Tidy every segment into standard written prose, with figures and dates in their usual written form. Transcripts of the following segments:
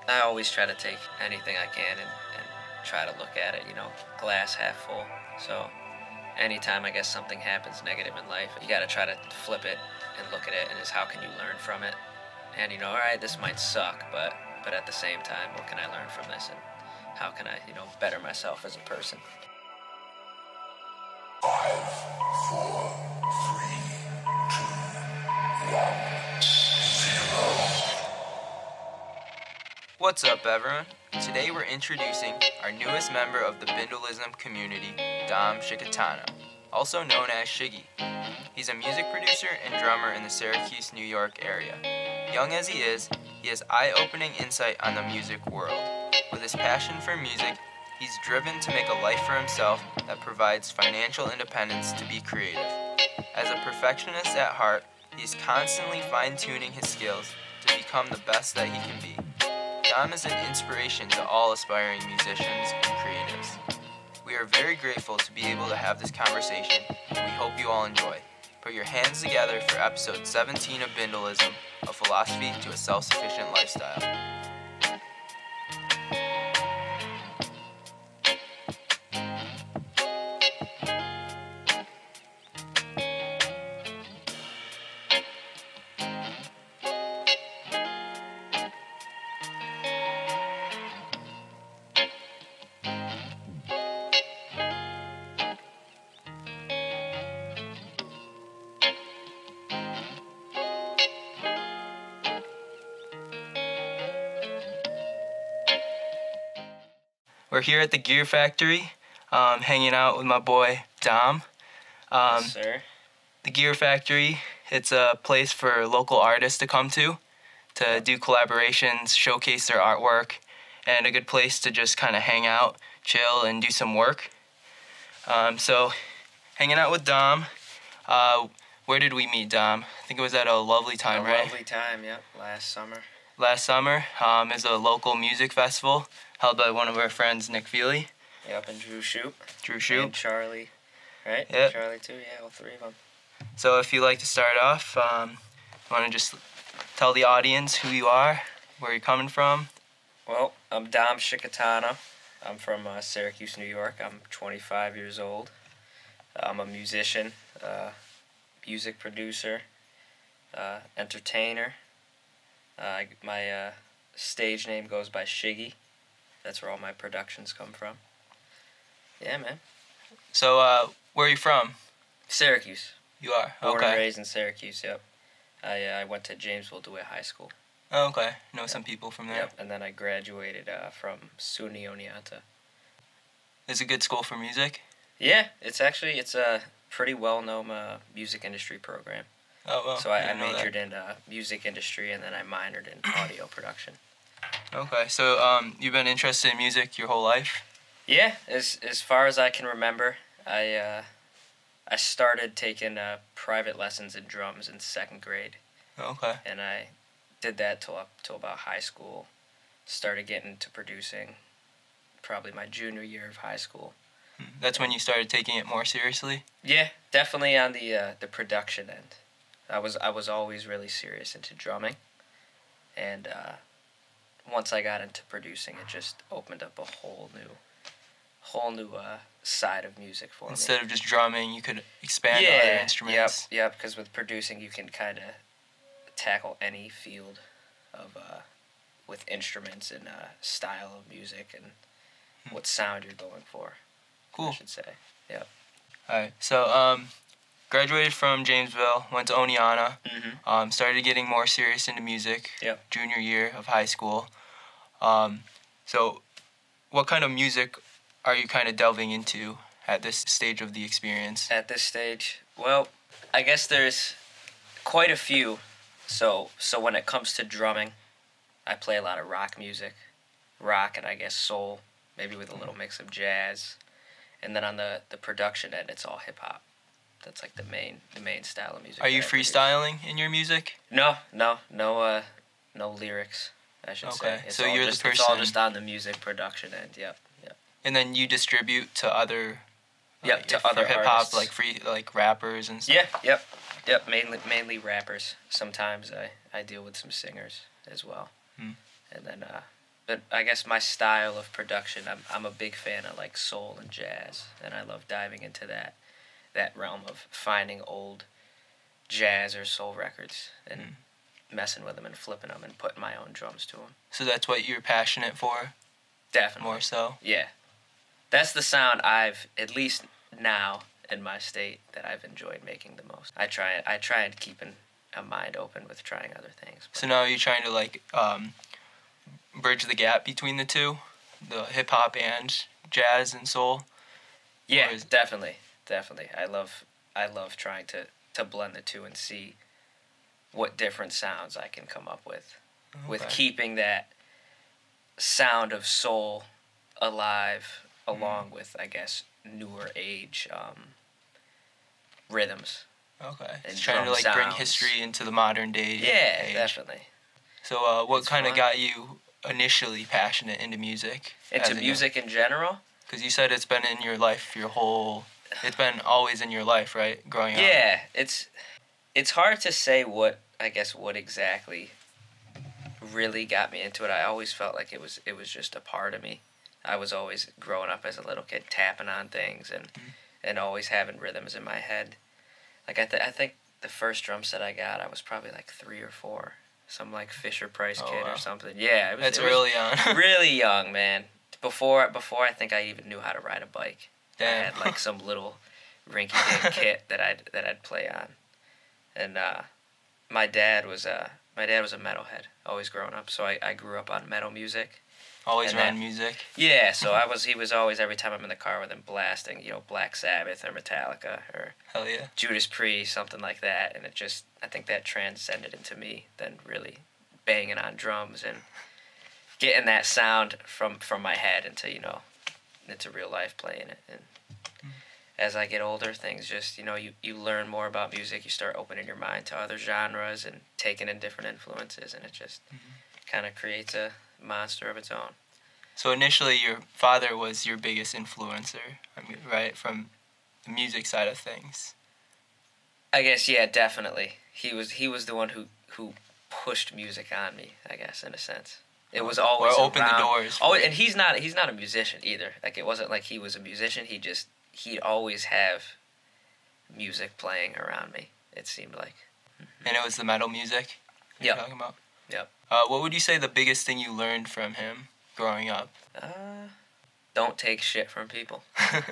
I always try to take anything I can and try to look at it, glass half full. So anytime I guess something happens negative in life, you got to try to flip it and look at it and is how can you learn from it? And all right, this might suck, but at the same time, what can I learn from this and how can I, better myself as a person? 5, 4, 3, 2, 1, 0. What's up, everyone? Today we're introducing our newest member of the Bindlism community, Dom Scicchitano, also known as Shiggy. He's a music producer and drummer in the Syracuse, New York area. Young as he has eye-opening insight on the music world. With his passion for music, he's driven to make a life for himself that provides financial independence to be creative. As a perfectionist at heart, he's constantly fine-tuning his skills to become the best that he can be. Dom is an inspiration to all aspiring musicians and creatives. We are very grateful to be able to have this conversation, and we hope you all enjoy. Put your hands together for episode 17 of Bindlism, a philosophy to a self-sufficient lifestyle. We're here at the Gear Factory, hanging out with my boy, Dom. Yes, sir. The Gear Factory, it's a place for local artists to come to do collaborations, showcase their artwork, and a good place to just kind of hang out, chill, and do some work. So, hanging out with Dom. Where did we meet, Dom? I think it was at a lovely time, right? Lovely time, yep, last summer. Last summer is a local music festival held by one of our friends, Nick Feely. Yep, and Drew Shoup. And Charlie, right? Yep. Charlie too, yeah, all three of them. So if you'd like to start off, want to just tell the audience who you are, where you're coming from? Well, I'm Dom Scicchitano. I'm from Syracuse, New York. I'm 25 years old. I'm a musician, music producer, entertainer. My stage name goes by Shiggy. That's where all my productions come from. Yeah, man. So where are you from? Syracuse. You are? Born Okay. and raised in Syracuse, yep. I went to Jamesville DeWitt High School. Oh, okay. Know some people from there. Yep, and then I graduated from SUNY Oneonta. Is it a good school for music? Yeah, it's a pretty well-known music industry program. Oh, well. So I didn't know majored in music industry, and then I minored in audio production. Okay, so you've been interested in music your whole life? Yeah, as far as I can remember, I started taking private lessons in drums in 2nd grade. Okay. And I did that up till about high school. Started getting into producing probably my junior year of high school. That's when you started taking it more seriously? Yeah, definitely on the production end. I was always really serious into drumming, and once I got into producing, it just opened up a whole new side of music for me. Instead of just drumming, you could expand to other instruments. Yep, because with producing, you can kind of tackle any field of with instruments and style of music and what sound you're going for. Cool. I should say. Yep. All right. So, graduated from Jamesville, went to Oneonta, started getting more serious into music. Yep. Junior year of high school. So, what kind of music are you kind of delving into at this stage of the experience? At this stage, well, I guess there's quite a few. So when it comes to drumming, I play a lot of rock music, rock and I guess soul, maybe with a little mix of jazz. And then on the production end, it's all hip hop. That's like the main style of music. Are you that I produce. freestyling in your music? No lyrics, I should say. Okay, It's so all you're just, the person. It's all just on the music production end. Yep. And then you distribute to other. To other hip hop, artists. like rappers and stuff. Yeah. Yep. Mainly rappers. Sometimes I deal with some singers as well. And then but I guess my style of production, I'm a big fan of like soul and jazz, and I love diving into that realm of finding old jazz or soul records and messing with them and flipping them and putting my own drums to them. So that's what you're passionate for, Definitely. more so? Yeah. That's the sound I've, at least now in my state, that I've enjoyed making the most. I try and keep a mind open with trying other things. So now you're trying to like bridge the gap between the two, the hip hop and jazz and soul? Yeah, definitely. I love trying to blend the two and see what different sounds I can come up with keeping that sound of soul alive along with, I guess, newer age rhythms. Okay. And trying to like drum bring sounds. history into the modern day. Yeah, age. definitely. So what It's kind of fun. got you initially passionate into music? Into music in general? Because you said it's been in your life it's been always in your life, right? Growing up. Yeah, it's hard to say what exactly really got me into it. I always felt like it was just a part of me. I was always growing up as a little kid tapping on things and always having rhythms in my head. Like I think the first drum set I got, I was probably like 3 or 4. Some like Fisher Price kid wow. or something. Yeah, it was Early on. really young, man. Before I think I even knew how to ride a bike. Damn. I had like some little rinky-dink kit that I'd play on. And my dad was a metalhead, always growing up. So I grew up on metal music. Always And around then- music. Yeah, so he was always, every time I'm in the car with him, blasting, Black Sabbath or Metallica or Hell yeah. Judas Priest, something like that. And I think that transcended into me, then really banging on drums and getting that sound from my head into real life, playing it. And as I get older, things just, you learn more about music, you start opening your mind to other genres and taking in different influences, and it just kind of creates a monster of its own. So initially, your father was your biggest influencer, right, from the music side of things. I guess, yeah, definitely. He was the one who pushed music on me, I guess, in a sense. It was always Or opened the around. doors. Oh, and he's not a musician either. Like, it wasn't like he was a musician. He'd always have music playing around me, it seemed like. And it was the metal music you're Yep. talking about? Yep. What would you say the biggest thing you learned from him growing up? Don't take shit from people,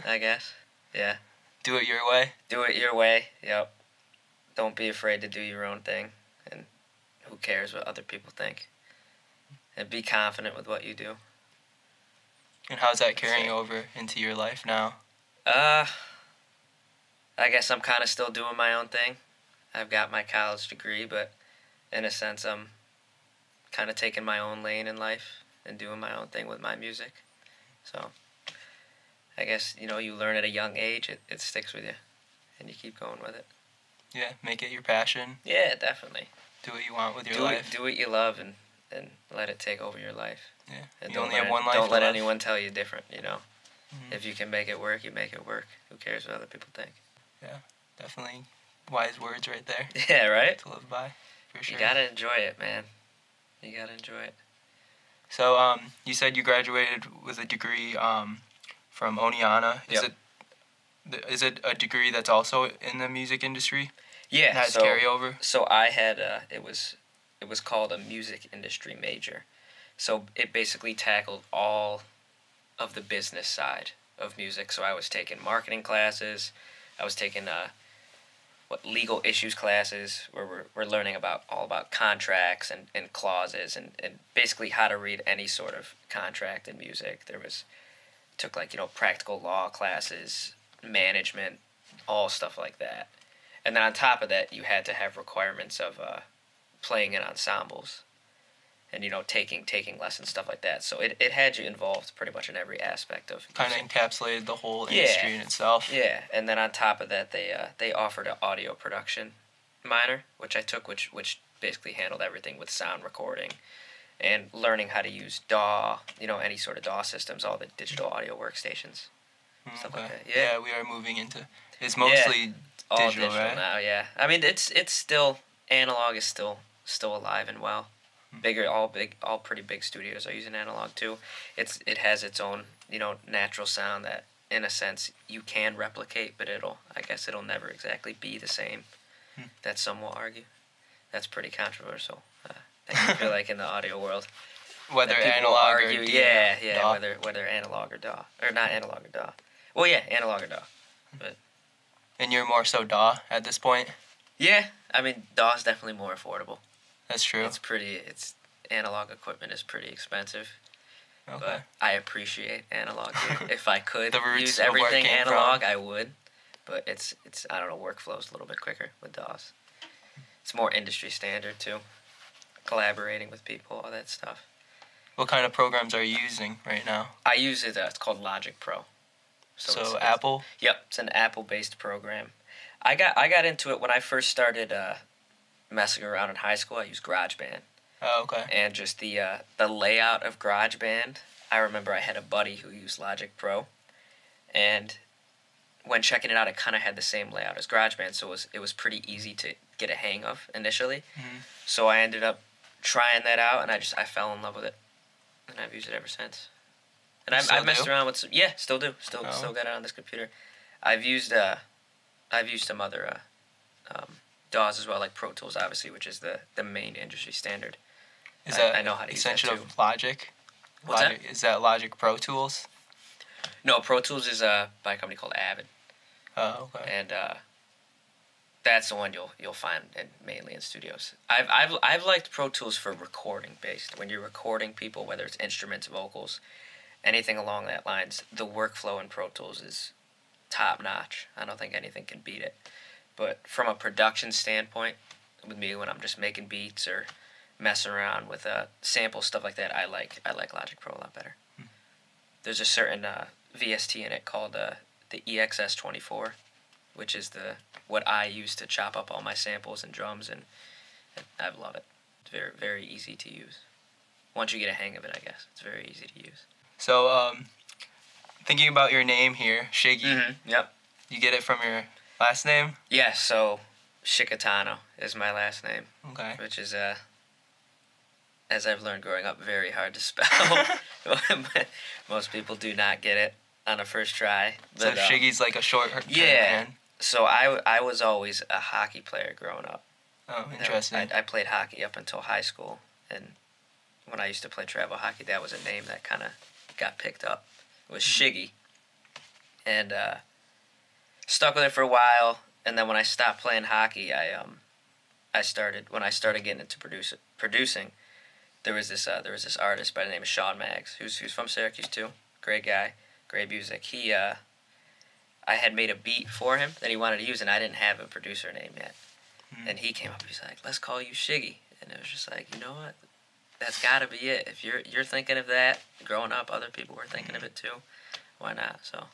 I guess. Yeah. Do it your way? Do it your way. Yep. Don't be afraid to do your own thing, and who cares what other people think. And be confident with what you do. And how's that carrying over into your life now? I guess I'm kind of still doing my own thing. I've got my college degree, but in a sense, I'm kind of taking my own lane in life and doing my own thing with my music. So I guess, you learn at a young age, it sticks with you, and you keep going with it. Yeah, make it your passion. Yeah, definitely. Do what you want with your Do life. what you love and let it take over your life. Yeah. And You only have one life Don't to let live. anyone tell you different, If you can make it work, you make it work. Who cares what other people think? Yeah, definitely wise words right there Yeah, right? to live by, for sure. You gotta enjoy it, man. You gotta enjoy it. So, you said you graduated with a degree from Oneonta. Yep. Is it a degree that's also in the music industry? Yeah, Has so carryover? so I had it was called a music industry major. So it basically tackled all of the business side of music. So I was taking marketing classes, I was taking legal issues classes where we're learning all about contracts and clauses and basically how to read any sort of contract in music. Took like, practical law classes, management, all stuff like that. And then on top of that, you had to have requirements of playing in ensembles and, taking lessons, stuff like that. So it had you involved pretty much in every aspect of Kind of music. encapsulated the whole industry in itself. Yeah, and then on top of that, they offered an audio production minor, which I took, which basically handled everything with sound recording and learning how to use DAW, any sort of DAW systems, all the digital audio workstations, stuff like that. Yeah. Yeah, we are moving into. It's mostly all digital, right? now. Yeah, I mean it's still analog is still alive and well. all pretty big studios are using analog too. It has its own, natural sound that, in a sense, you can replicate, but I guess it'll never exactly be the same. That some will argue. That's pretty controversial. I feel like in the audio world, Whether that people analog argue, or yeah, DAW. whether analog or DAW, or not analog or DAW. Well, yeah, analog or DAW, but And you're more so DAW at this point? yeah, I mean, DAW is definitely more affordable. That's true. It's analog equipment is pretty expensive, Okay. but I appreciate analog too. If I could The roots use of where it everything came analog, from. I would, but it's I don't know, workflow's a little bit quicker with DAWs. It's more industry standard too. Collaborating with people, all that stuff. What kind of programs are you using right now? I use it. It's called Logic Pro. So it's- Apple? Yep, it's an Apple-based program. I got into it when I first started messing around in high school. I used GarageBand, Oh, okay. and just the layout of GarageBand. I remember I had a buddy who used Logic Pro, and when checking it out, it kind of had the same layout as GarageBand, so it was pretty easy to get a hang of initially. Mhm. So I ended up trying that out, and I fell in love with it, and I've used it ever since. And Still I've messed do? around with some, yeah, still do, still Oh. got it on this computer. I've used some other DAWs as well, like Pro Tools, obviously, which is the main industry standard. Is I that know how to use that extension too. of Logic? What's that? Is that Logic Pro Tools? No, Pro Tools is by a company called Avid, Oh, okay. and that's the one you'll find mainly in studios. I've liked Pro Tools for recording based. When you're recording people, whether it's instruments, vocals, anything along that lines, the workflow in Pro Tools is top notch. I don't think anything can beat it. But from a production standpoint, with me when I'm just making beats or messing around with sample stuff like that, I like Logic Pro a lot better. There's a certain VST in it called the EXS24, which is what I use to chop up all my samples and drums, and I love it. It's very, very easy to use. Once you get a hang of it, I guess it's very easy to use. So, thinking about your name here, Shiggy, Yep. you get it from your last name? Yeah. So Scicchitano is my last name, Okay. which is as I've learned growing up, very hard to spell. Most people do not get it on a first try. So But, Shiggy's like a short yeah. man. So I was always a hockey player growing up. Oh, interesting. I played hockey up until high school, and when I used to play travel hockey, that was a name that kind of got picked up. It was Shiggy, and stuck with it for a while. And then when I stopped playing hockey, I started getting into producing. There was this artist by the name of Sean Maggs, who's from Syracuse too. Great guy, great music. I had made a beat for him that he wanted to use, and I didn't have a producer name yet. And he came up, he's like, "Let's call you Shiggy." And it was just like, you know what? That's got to be it. If you're thinking of that, growing up, other people were thinking of it too. Why not? So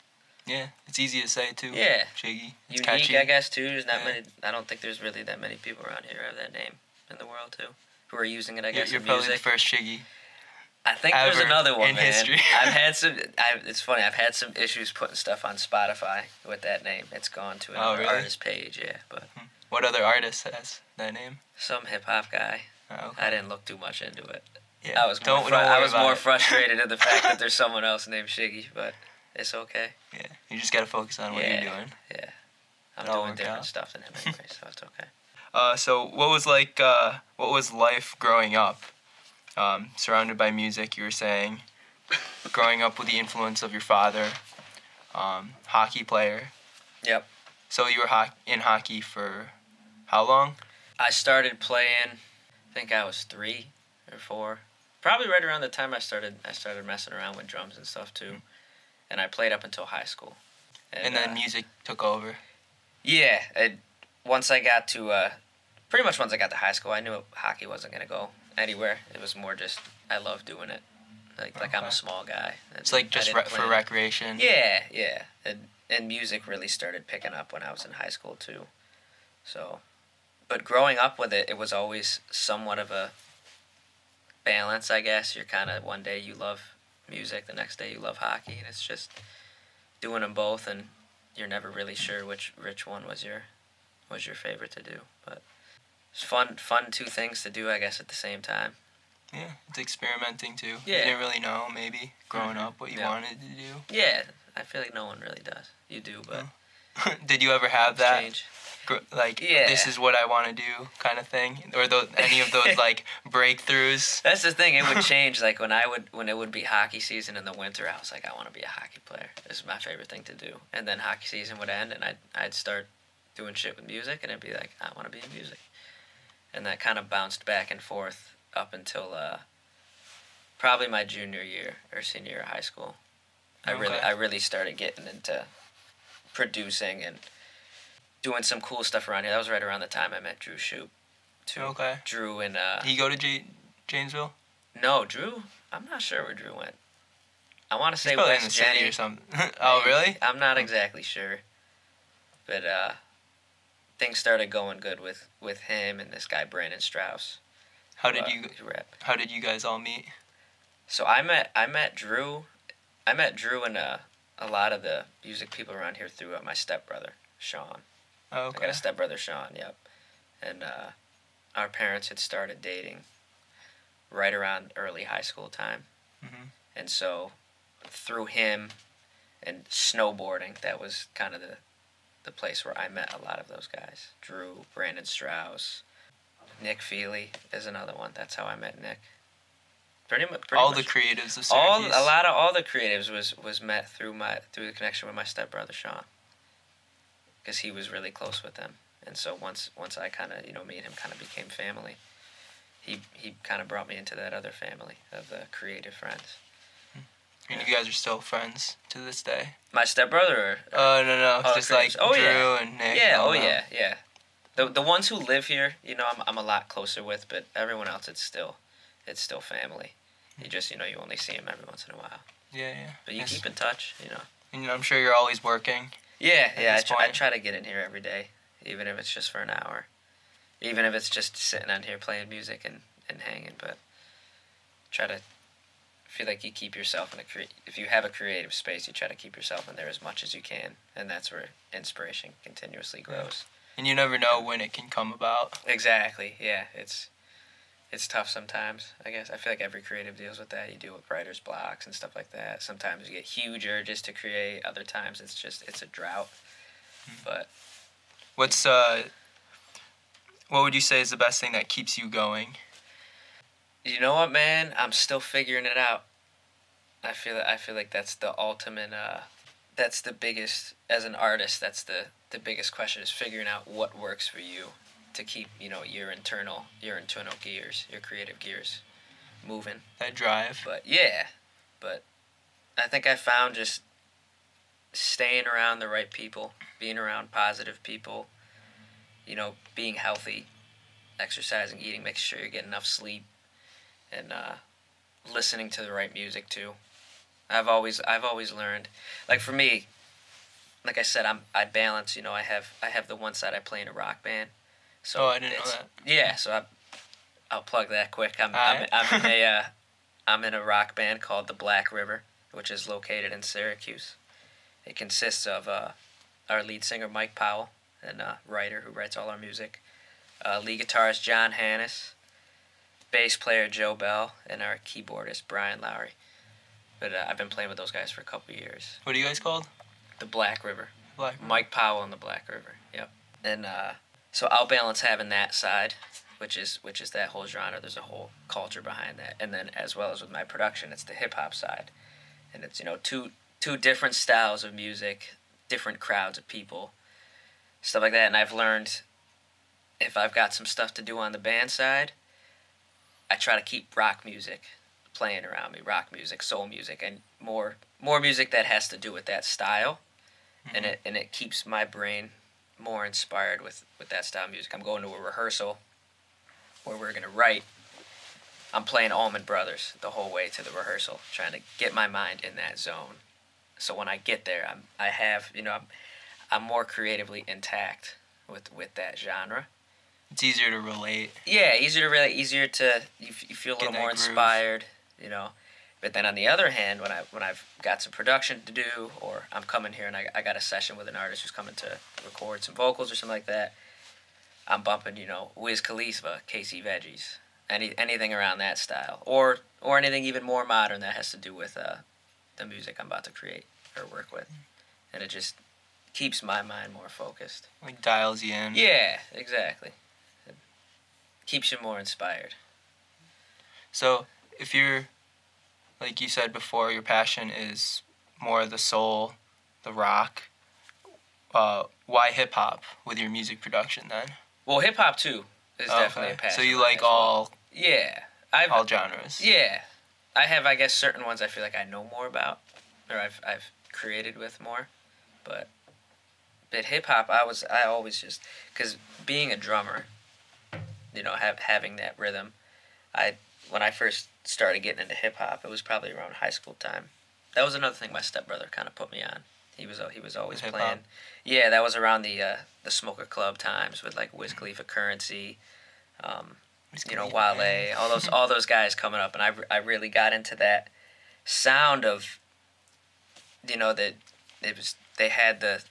Yeah, it's easy to say too. Yeah. Shiggy. It's unique, catchy. I guess too. There's not Yeah. many. I don't think there's really that many people around here who have that name in the world too, who are using it. I guess You're in probably the music. first Shiggy. I think there's ever another one, in man. history. I've had some. It's funny. I've had some issues putting stuff on Spotify with that name. It's gone to another really? artist page. Yeah, but What other artist has that name? some hip hop guy. Oh, okay. I didn't look too much into it. Yeah. I was don't more, don't I worry was about more it. frustrated at the fact that there's someone else named Shiggy, but it's okay. Yeah, you just gotta focus on what Yeah. you're doing. Yeah, I'm It'll doing work different out. stuff than him anyway, so it's okay. So what was what was life growing up? Surrounded by music, you were saying. Growing up with the influence of your father, hockey player. Yep. So you were in hockey for how long? I started playing. I think I was 3 or 4. Probably right around the time I started messing around with drums and stuff too, and I played up until high school. And then music took over. Yeah, once I got to pretty much once I got to high school, I knew hockey wasn't gonna go anywhere. It was more just I love doing it. Like I'm a Okay. small guy. It's like I just didn't for plan- recreation. Yeah, yeah, and music really started picking up when I was in high school too. So, but growing up with it, it was always somewhat of a balance, I guess. You're kind of one day you love music, the next day you love hockey, and it's just doing them both, and you're never really sure which one was your favorite to do. But it's fun two things to do, I guess, at the same time. Yeah, it's experimenting too. Yeah. You didn't really know, maybe, growing up, what you wanted to do. Yeah, I feel like no one really does. You do, but Did you ever have that? change. Like, Yeah. this is what I want to do kind of thing? Or any of those, like, breakthroughs? That's the thing. It would change. Like when it would be hockey season in the winter, I was like, I want to be a hockey player. This is my favorite thing to do. And then hockey season would end, and I'd start doing shit with music, and it'd be like, I want to be in music. And that kind of bounced back and forth up until probably my junior year or senior year of high school. I really started getting into producing and doing some cool stuff around here. That was right around the time I met Drew Shoup, too. Okay. Drew and Did he go to Janesville? No, Drew. I'm not sure where Drew went. I want to say He's probably in West the city Jenny. or something. Oh, really? I'm not exactly sure, but things started going good with him and this guy Brandon Strauss. How who did you guys all meet? So I met Drew. I met Drew and a lot of the music people around here through my stepbrother Sean. Oh, I okay. got a stepbrother Sean. Yep, and our parents had started dating right around early high school time, and so through him and snowboarding, that was kind of the place where I met a lot of those guys. Drew, Brandon Strauss, Nick Feely is another one. That's how I met Nick. Pretty much. All the creatives of Syracuse. All the creatives was met through the connection with my stepbrother Sean, because he was really close with them, and so once I kind of me and him kind of became family. He kind of brought me into that other family of the creative friends. And you guys are still friends to this day? My stepbrother? No. Just like Drew and Nick. Yeah, yeah. The ones who live here, I'm a lot closer with, but everyone else, it's still family. You just, you only see them every once in a while. Yeah. But you keep in touch, And I'm sure you're always working. Yeah. I try to get in here every day, even if it's just for an hour. Even if it's just sitting on here playing music and hanging, but try to feel like you keep yourself if you have a creative space, you try to keep yourself in there as much as you can, and that's where inspiration continuously grows. And you never know when it can come about. Exactly. Yeah, it's tough sometimes. I guess I feel like every creative deals with that. You deal with writer's blocks and stuff like that. Sometimes you get huge urges to create. Other times it's a drought. But what would you say is the best thing that keeps you going? You know what, man? I'm still figuring it out. I feel like that's the ultimate. That's the biggest, as an artist. That's the biggest question, is figuring out what works for you to keep your internal gears, your creative gears, moving. That drive. But I think I found just staying around the right people, being around positive people. Being healthy, exercising, eating, making sure you're getting enough sleep, and listening to the right music too. I've always learned, like for me, like I said, I balance. I have the one side I play in a rock band. So I didn't know that. Yeah, so I'll plug that quick. I'm in a rock band called the Black River, which is located in Syracuse. It consists of our lead singer Mike Powell, and a writer who writes all our music, lead guitarist John Hannes, bass player Joe Bell, and our keyboardist Brian Lowry. But I've been playing with those guys for a couple years. What are you guys called? The Black River. Black River. Mike Powell and the Black River. Yep. And so I'll balance having that side, which is that whole genre. There's a whole culture behind that, and then as well as with my production, it's the hip hop side, and it's two different styles of music, different crowds of people. Stuff like that, and I've learned if I've got some stuff to do on the band side, I try to keep rock music playing around me, rock music, soul music, and more music that has to do with that style, and it keeps my brain more inspired with that style of music. I'm going to a rehearsal where we're gonna write. I'm playing Allman Brothers the whole way to the rehearsal, trying to get my mind in that zone. So when I get there, I'm more creatively intact with that genre. It's easier to relate. Yeah, easier to relate, easier to you feel a little more inspired, But then on the other hand, when I've got some production to do, or I'm coming here and I got a session with an artist who's coming to record some vocals or something like that, I'm bumping, Wiz Khalifa, Casey Veggies, anything around that style, or anything even more modern that has to do with the music I'm about to create or work with, and it just keeps my mind more focused. Like dials you in. Yeah, exactly. It keeps you more inspired. So if you're, like you said before, your passion is more the soul, the rock, why hip-hop with your music production then? Well, hip hop too is definitely a passion. So you of mine like as well. all all genres? Yeah, I have, I guess, certain ones I feel like I know more about, or I've created with more, but hip hop I always just, because being a drummer, having that rhythm, when I first started getting into hip hop, it was probably around high school time. That was another thing my stepbrother kind of put me on. He was always Hip-hop? playing. Yeah, that was around the Smoker Club times with like Wiz Khalifa, Currency, Wale, all those guys coming up, and I really got into that sound of, that they had the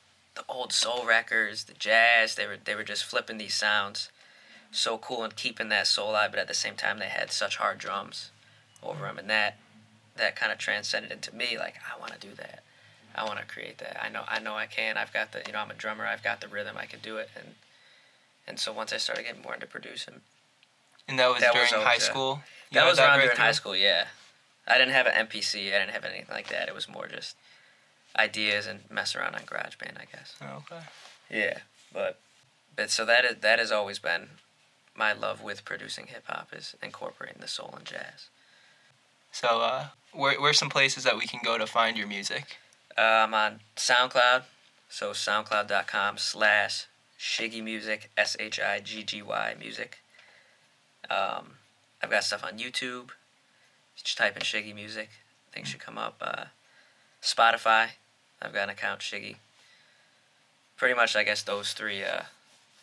old soul records, the jazz. They were just flipping these sounds, so cool, and keeping that soul alive, but at the same time they had such hard drums over them, and that kind of transcended into me. Like, I want to do that. I want to create that. I know I can. I've got the, I'm a drummer. I've got the rhythm. I can do it. And so once I started getting more into producing. And that was during high school? That was around during high school, yeah. I didn't have an MPC. I didn't have anything like that. It was more just ideas and mess around on GarageBand, I guess. Oh, okay. Yeah, but so that has always been my love with producing hip hop, is incorporating the soul and jazz. So, where's some places that we can go to find your music? I'm on SoundCloud, so soundcloud.com/Shiggy Music, SHIGGY Music. I've got stuff on YouTube. Just type in Shiggy Music. Things should come up. Spotify, I've got an account, Shiggy. Pretty much, I guess those three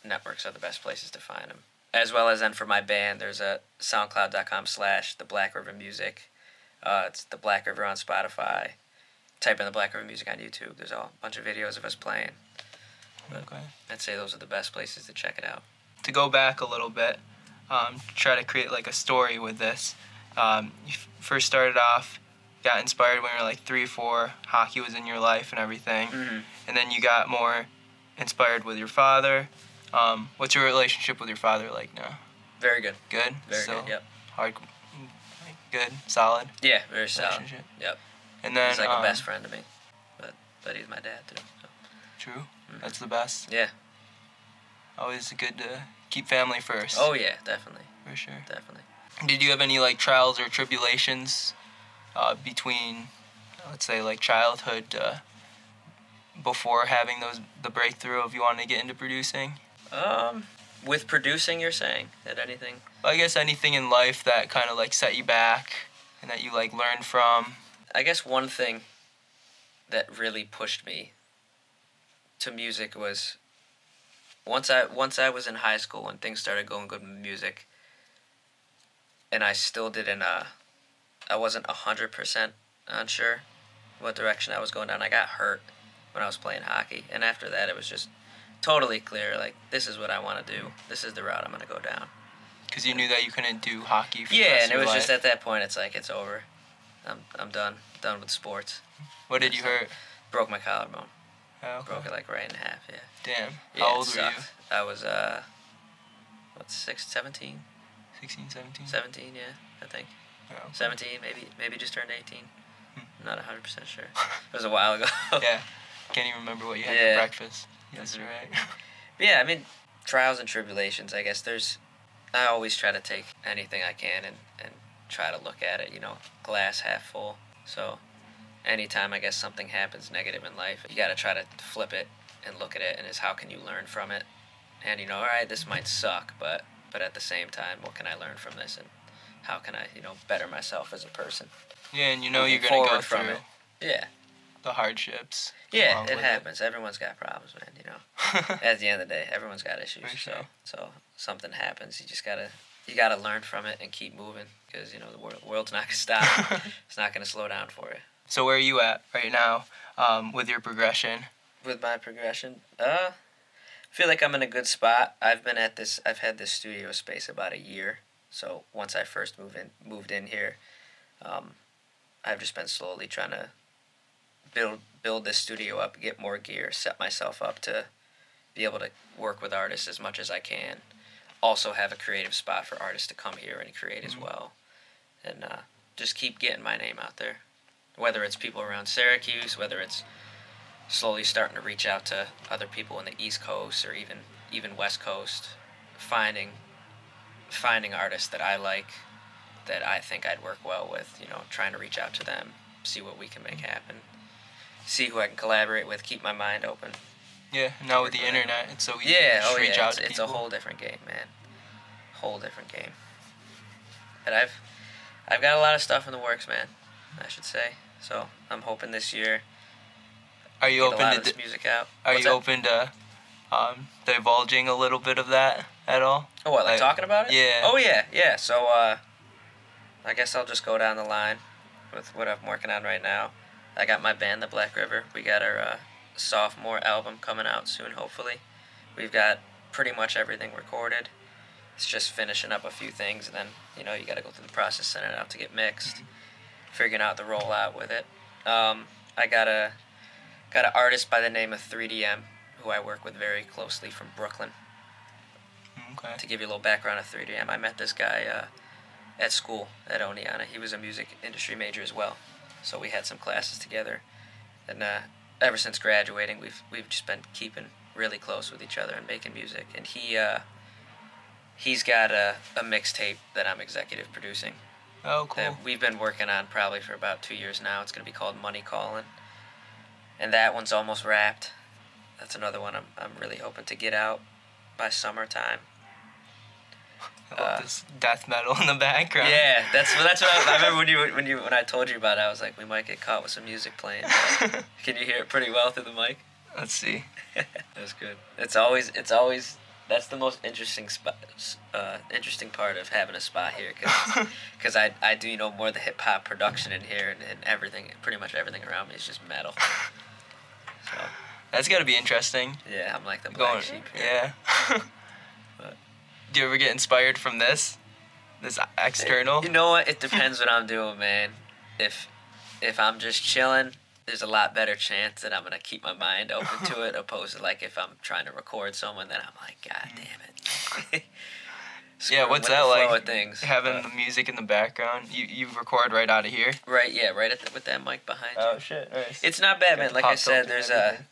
networks are the best places to find them. As well as then for my band, there's a soundcloud.com/The Black River Music. It's The Black River on Spotify. Type in The Black River Music on YouTube. There's a bunch of videos of us playing. But Okay. I'd say those are the best places to check it out. To go back a little bit, try to create like a story with this. You first started off, got inspired when you were like 3 or 4. Hockey was in your life and everything. Mm-hmm. And then you got more inspired with your father. What's your relationship with your father like now? Very good. Good? Very good, yep. Good? Solid? Yeah, very solid. Relationship? Yep. And then, He's like a best friend to me. But he's my dad, too. So. True? Mm-hmm. That's the best? Yeah. Always good to keep family first. Oh, yeah, definitely. For sure. Definitely. Did you have any like trials or tribulations between, let's say, like childhood before having the breakthrough of you wanting to get into producing? With producing, you're saying? That anything? I guess anything in life that kind of like set you back and that you like learned from. I guess one thing that really pushed me to music was once I was in high school and things started going good with music, and I still didn't I wasn't 100% unsure what direction I was going down. I got hurt when I was playing hockey, and after that it was just totally clear, like, this is what I want to do. This is the route I'm going to go down. Because you knew that you couldn't do hockey for the Yeah, rest and of it your was life. just at that point, it's like, it's over. I'm done with sports. What did you hurt? Broke my collarbone. Oh, okay. Broke it like right in half, yeah. Damn. Yeah, How it old were you? sucked. I was, 17? 16, 17? 17, yeah, I think. Oh, okay. 17, maybe just turned 18. I'm not 100% sure. It was a while ago. Yeah. Can't even remember what you had Yeah. for breakfast. That's Mhm. right. Yeah, I mean, trials and tribulations, I guess I always try to take anything I can and try to look at it, glass half full. So anytime, I guess, something happens negative in life, you got to try to flip it and look at it, and is how can you learn from it? And, all right, this might suck, but at the same time, what can I learn from this, and how can I, better myself as a person? Yeah, and you're Moving going to go forward through from it. Yeah. the hardships. Yeah, along it with happens. Everyone's got problems, man, At the end of the day, everyone's got issues. For sure. So something happens, you gotta learn from it and keep moving, because the world's not gonna stop. It's not gonna slow down for you. So where are you at right now with your progression? With my progression, I feel like I'm in a good spot. I've had this studio space about a year, So once I first moved in here, I've just been slowly trying to build this studio up, get more gear, set myself up to be able to work with artists as much as I can. Also have a creative spot for artists to come here and create as well, and just keep getting my name out there. Whether it's people around Syracuse, whether it's slowly starting to reach out to other people in the East Coast or even West Coast, finding artists that I like, that I think I'd work well with, trying to reach out to them, see what we can make happen, see who I can collaborate with, keep my mind open. Yeah, now with the internet, it's so easy Yeah, to just reach out to it's people. a whole different game, man. Whole different game. But I've got a lot of stuff in the works, man, I should say. So I'm hoping this year Are you get a open lot to of this music out. Are What's you that? open to divulging a little bit of that at all? Oh, what, like talking about it? Yeah. Oh, yeah. So, I guess I'll just go down the line with what I'm working on right now. I got my band, The Black River. We got our sophomore album coming out soon, hopefully. We've got pretty much everything recorded. It's just finishing up a few things, and then, you got to go through the process, sending it out to get mixed, figuring out the rollout with it. I got an artist by the name of 3DM, who I work with very closely from Brooklyn. Okay. To give you a little background of 3DM, I met this guy at school at Oneonta. He was a music industry major as well, so we had some classes together. And ever since graduating, we've just been keeping really close with each other and making music. And he's got a mixtape that I'm executive producing. Oh, cool. That we've been working on probably for about 2 years now. It's gonna be called Money Callin', and that one's almost wrapped. That's another one I'm really hoping to get out by summertime. I love this death metal in the background. Yeah, that's what I remember when I told you about it. I was like, we might get caught with some music playing. Can you hear it pretty well through the mic? Let's see. That's good. It's always that's the most interesting interesting part of having a spot here, because I do more of the hip hop production in here, and everything, pretty much everything around me is just metal. So That's got to be interesting. yeah, I'm like the black sheep here. Yeah. But Do you ever get inspired from this external? you know what? It depends what I'm doing, man. If I'm just chilling, there's a lot better chance that I'm gonna keep my mind open to it, opposed to like if I'm trying to record someone, then I'm like, God damn it. Yeah, what's With that the flow like? of things. Having the music in the background. You record right out of here. Right, yeah, right with that mic behind you. Oh shit! Nice. It's not bad, Got man. the Like I pop said, filter and everything.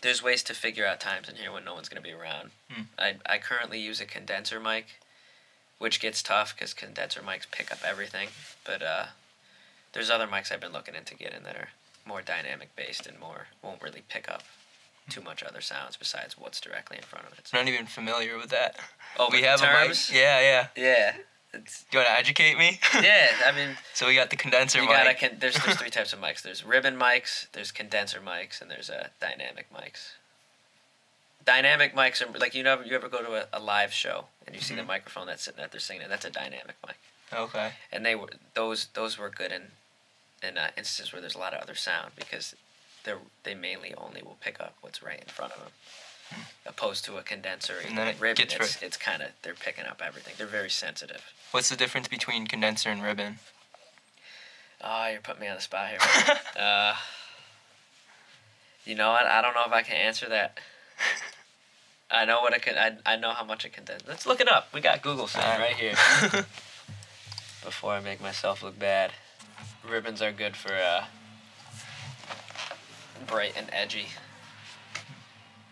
there's ways to figure out times in here when no one's gonna be around. I currently use a condenser mic, which gets tough because condenser mics pick up everything. But there's other mics I've been looking into getting that are more dynamic based and won't really pick up too much other sounds besides what's directly in front of it. So. I'm not even familiar with that. Oh, we with have the a mic. terms? Yeah. Yeah, it's Do you want to educate me? yeah. I mean, So we got the condenser you mic. gotta there's 3 types of mics. There's ribbon mics, there's condenser mics, and there's dynamic mics. Dynamic mics are like you ever go to a live show and you see the microphone that's sitting there, they're singing it. That's a dynamic mic. Okay. And those were good in instances where there's a lot of other sound, because they mainly only will pick up what's right in front of them, opposed to a condenser or And even then a it ribbon. gets It's kind of, they're picking up everything. They're very sensitive. What's the difference between condenser and ribbon? Oh, you're putting me on the spot here. You know what? I don't know if I can answer that. I know what I know how much a condenser. Let's look it up. We got Google sitting right here. Before I make myself look bad. Ribbons are good for bright and edgy.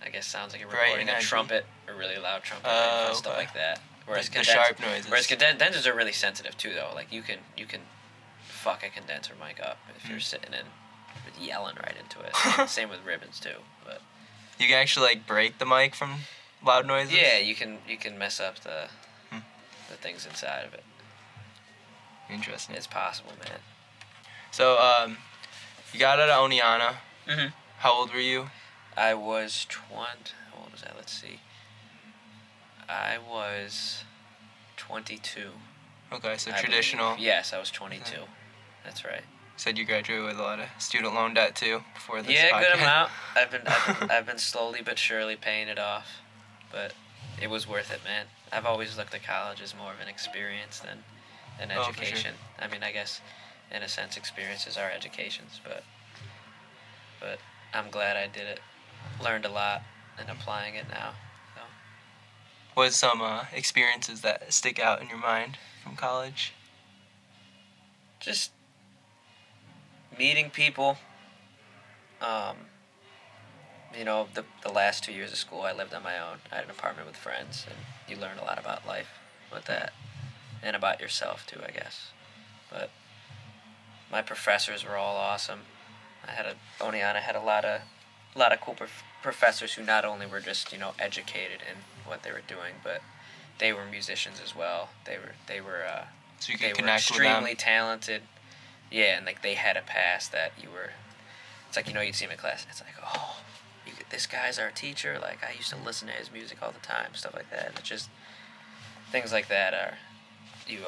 I guess sounds like you're Bright recording and a edgy. trumpet, a really loud trumpet, Oh, and stuff okay. like that. Whereas The sharp noises. Whereas condensers are really sensitive too, though. Like you can fuck a condenser mic up if you're sitting in with yelling right into it. Same with ribbons too, but. You can actually like break the mic from loud noises? Yeah, you can mess up the things inside of it. Interesting. It's possible, man. So, you got out of Oneonta. Mm-hmm. How old were you? I was 20. How old was I? Let's see. I was 22. Okay, so I believe. Traditional. Yes, I was 22. That's right. Said you graduated with a lot of student loan debt too before this Yeah, podcast. good amount. I've been slowly but surely paying it off, but it was worth it, man. I've always looked at college as more of an experience than an Oh, for sure. education. I mean, I guess in a sense, experiences are educations, but I'm glad I did it. Learned a lot and applying it now. So. What some experiences that stick out in your mind from college? Just meeting people. You know, the last 2 years of school, I lived on my own. I had an apartment with friends, and you learn a lot about life with that, and about yourself too, I guess. But my professors were all awesome. Oneana had a lot of cool professors who not only were just, you know, educated in what they were doing, but they were musicians as well. They were So you they could were connect with them. extremely talented. Yeah, and like they had a past that you were. It's like, you know, you'd see him in class. It's like, oh, this guy's our teacher. Like, I used to listen to his music all the time, stuff like that. And it's just things like that are you.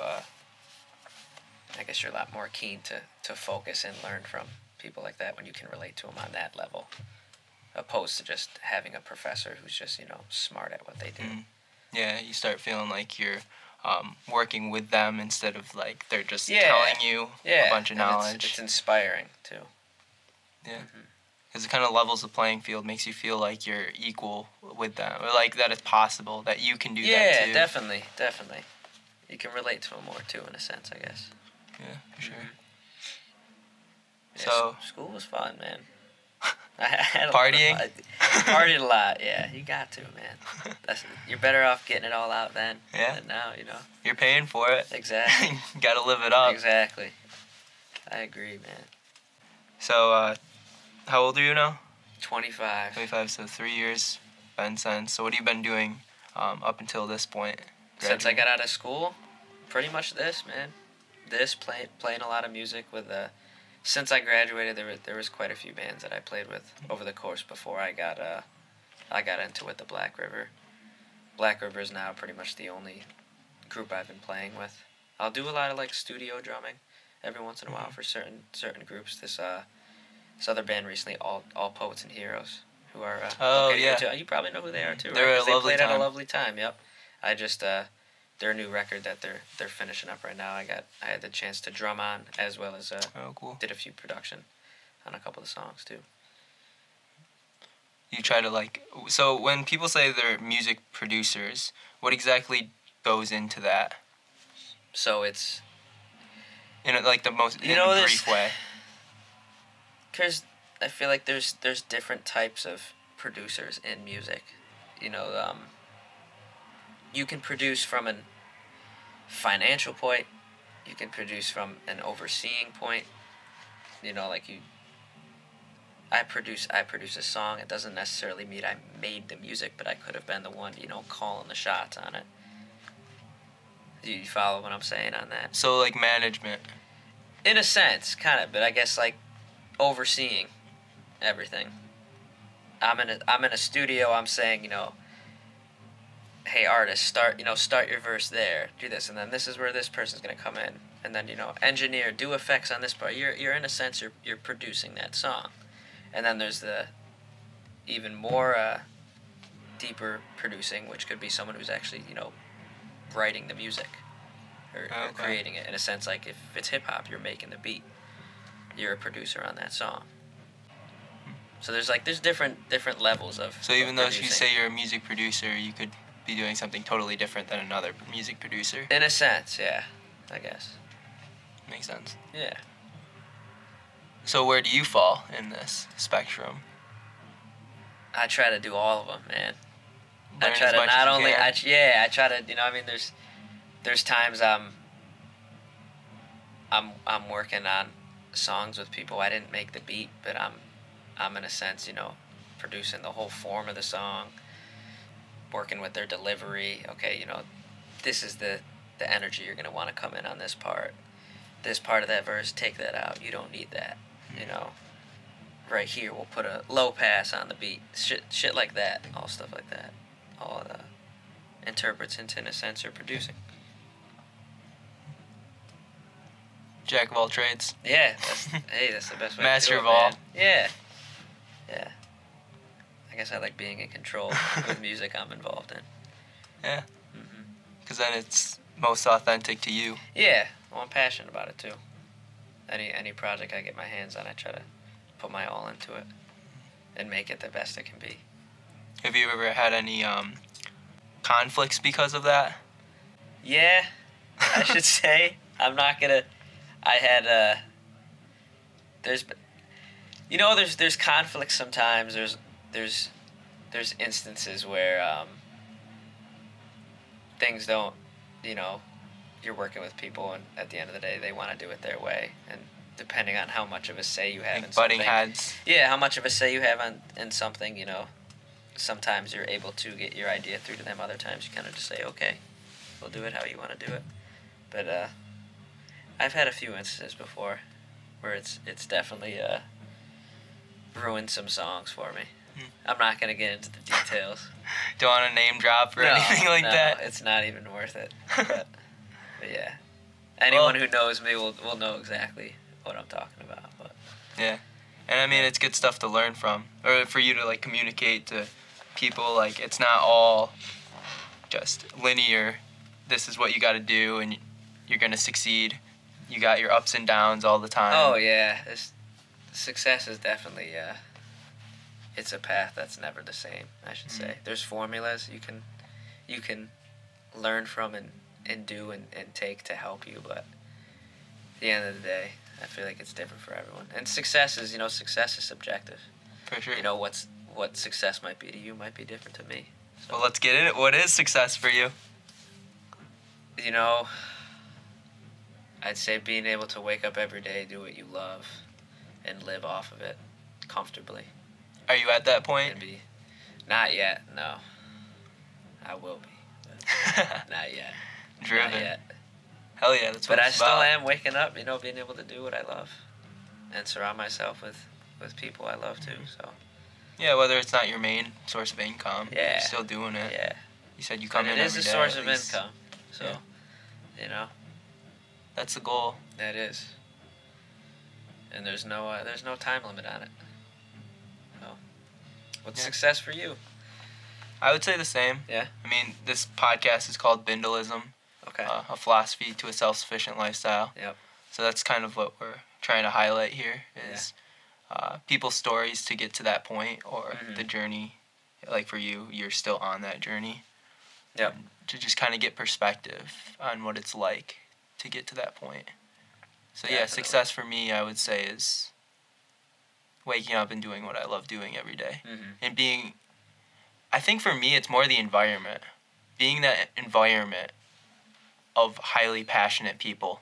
I guess you're a lot more keen to focus and learn from people like that when you can relate to them on that level, opposed to just having a professor who's just, you know, smart at what they do. Yeah, you start feeling like you're working with them instead of like they're just Yeah. telling you a bunch of and knowledge. It's inspiring too. Yeah. Because it kind of levels the playing field, makes you feel like you're equal with them, or like that it's possible that you can do that too. Yeah, definitely. You can relate to them more too, in a sense, I guess. Yeah, for sure. Yeah, So- school was fun, man. I had Partying? Partied a lot, yeah. You got to, man. You're better off getting it all out then Yeah. than now, you know. You're paying for it. Exactly. Gotta live it up. Exactly. I agree, man. So, how old are you now? 25. 25, so 3 years been since. So what have you been doing up until this point? Since I got out of school, pretty much this, man. Playing a lot of music with since I graduated, there was quite a few bands that I played with over the course before I got into it. The Black River. Black River is now pretty much the only group I've been playing with. I'll do a lot of like studio drumming every once in a while for certain groups. This other band recently, All Poets and Heroes, who are located here too. You probably know who they are too. They're right? a 'Cause Lovely they played at Time. a Lovely Time. Yep. I just their new record that they're finishing up right now. I had the chance to drum on, as well as Oh, cool. did a few production on a couple of songs too. You try to like, so when people say they're music producers, what exactly goes into that? So it's In like the most You know, in a there's- brief way. because I feel like there's different types of producers in music. You know, you can produce from an financial point. You can produce from an overseeing point. You know, like I produce a song. It doesn't necessarily mean I made the music, but I could have been the one, you know, calling the shots on it. Do you follow what I'm saying on that? So like management. In a sense, kind of, but I guess like overseeing everything. I'm in a studio. I'm saying, you know, hey artist, start your verse there, do this, and then this is where this person's gonna come in, and then, you know, engineer, do effects on this part. You're in a sense you're producing that song, and then there's the even more deeper producing, which could be someone who's actually, you know, writing the music or Okay. creating it. In a sense, like if it's hip hop, you're making the beat. You're a producer on that song. So there's different levels of. So even of though you producing. say you're a music producer, you could be doing something totally different than another music producer. In a sense, yeah, I guess. Makes sense. Yeah. So where do you fall in this spectrum? I try to do all of them, man. I Learn try as to much as not you only, can? I try to, you know, I mean, there's times I'm working on songs with people. I didn't make the beat, but I'm in a sense, you know, producing the whole form of the song, working with their delivery. Okay, you know, this is the energy you're gonna want to come in on this part. This part of that verse, take that out. You don't need that. You know, right here we'll put a low pass on the beat. Shit like that. All stuff like that. All interprets into, in a sense, or producing. Jack of all trades. Yeah, that's the best way Master to do of it, all. man. Yeah. I guess I like being in control with music I'm involved in. Yeah. Hmm. Because then it's most authentic to you. Yeah, well, I'm passionate about it too. Any project I get my hands on, I try to put my all into it and make it the best it can be. Have you ever had any conflicts because of that? Yeah, I should say. I'm not gonna. I had there's there's conflicts sometimes. There's instances where things don't, you know, you're working with people and at the end of the day they want to do it their way, and depending on how much of a say you have in Like something. butting heads. Yeah, how much of a say you have in something, sometimes you're able to get your idea through to them. Other times you kind of just say, okay, we'll do it how you want to do it. But I've had a few instances before where it's definitely ruined some songs for me. I'm not going to get into the details. Don't want to name drop or anything like that? It's not even worth it. But yeah. Anyone who knows me will know exactly what I'm talking about. But yeah. And I mean, it's good stuff to learn from. Or for you to, like, communicate to people. Like, it's not all just linear. This is what you got to do and you're going to succeed. You got your ups and downs all the time. Oh, yeah. Success is definitely... it's a path that's never the same, I should say. There's formulas you can learn from and do and take to help you, but at the end of the day, I feel like it's different for everyone. And success is subjective. For sure. What success might be to you might be different to me. So, well, let's get it. What is success for you? I'd say being able to wake up every day, do what you love, and live off of it comfortably. Are you at that point? Not yet, no. I will be. But not yet. Driven. Not yet. Hell yeah, that's what But I it's still about. am waking up, being able to do what I love. And surround myself with people I love too, so. Yeah, whether it's not your main source of income, Yeah. you're still doing it. Yeah. You said you come in it is every a day, source at of least. income, so, That's the goal. That is. And there's no time limit on it. So, what's success for you? I would say the same. Yeah. I mean, this podcast is called Bindlism, Okay. a philosophy to a self-sufficient lifestyle. Yep. So that's kind of what we're trying to highlight here is people's stories to get to that point, or the journey. Like for you, you're still on that journey. Yep. To just kind of get perspective on what it's like to get to that point. So yeah, Definitely. success for me, I would say, is waking up and doing what I love doing every day. And being, I think for me, it's more the environment. Being that environment of highly passionate people.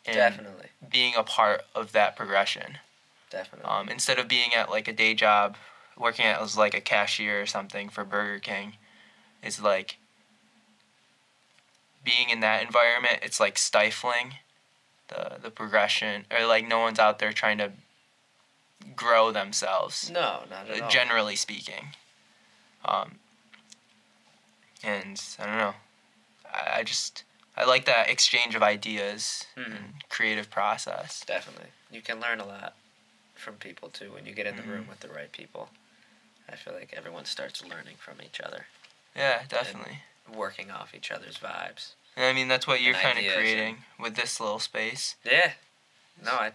And Definitely. being a part of that progression. Definitely. Instead of being at like a day job, working as like a cashier or something for Burger King, is like being in that environment, it's like stifling the progression, or like no one's out there trying to grow themselves. No, not at all. Generally speaking. And I don't know. I like that exchange of ideas and creative process. Definitely. You can learn a lot from people too when you get in the room with the right people. I feel like everyone starts learning from each other. Yeah, definitely. Working off each other's vibes. And I mean, that's what you're And kind of ideas creating with this little space. Yeah. No, I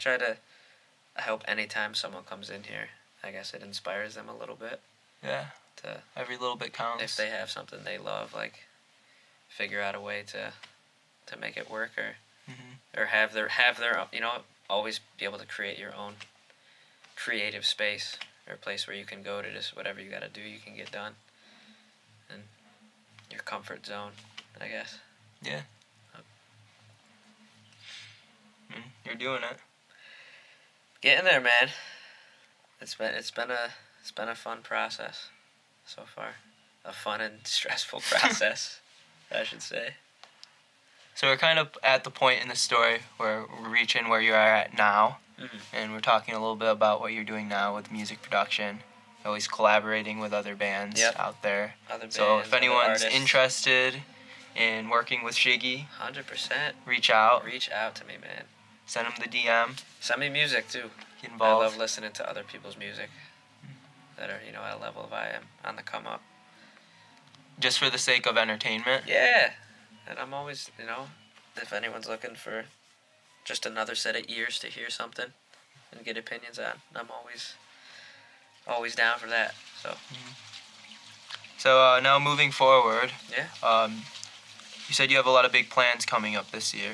hope anytime someone comes in here, I guess it inspires them a little bit. Yeah. To Every little bit counts. if they have something they love, like figure out a way to make it work, or have their always be able to create your own creative space or place where you can go to just whatever you got to do, you can get done. And your comfort zone, I guess. Yeah. You're doing it. Getting there, man. It's been a fun process so far. A fun and stressful process, I should say. So we're kind of at the point in the story where we're reaching where you are at now, and we're talking a little bit about what you're doing now with music production, always collaborating with other bands out there. So if anyone's interested in working with Shiggy, 100%. reach out. Reach out to me, man. Send them the DM. Send me music too. Get involved. I love listening to other people's music that are, at a level of I am on the come up. Just for the sake of entertainment? Yeah. And I'm always, if anyone's looking for just another set of ears to hear something and get opinions on, I'm always down for that. So. So now moving forward. Yeah. You said you have a lot of big plans coming up this year.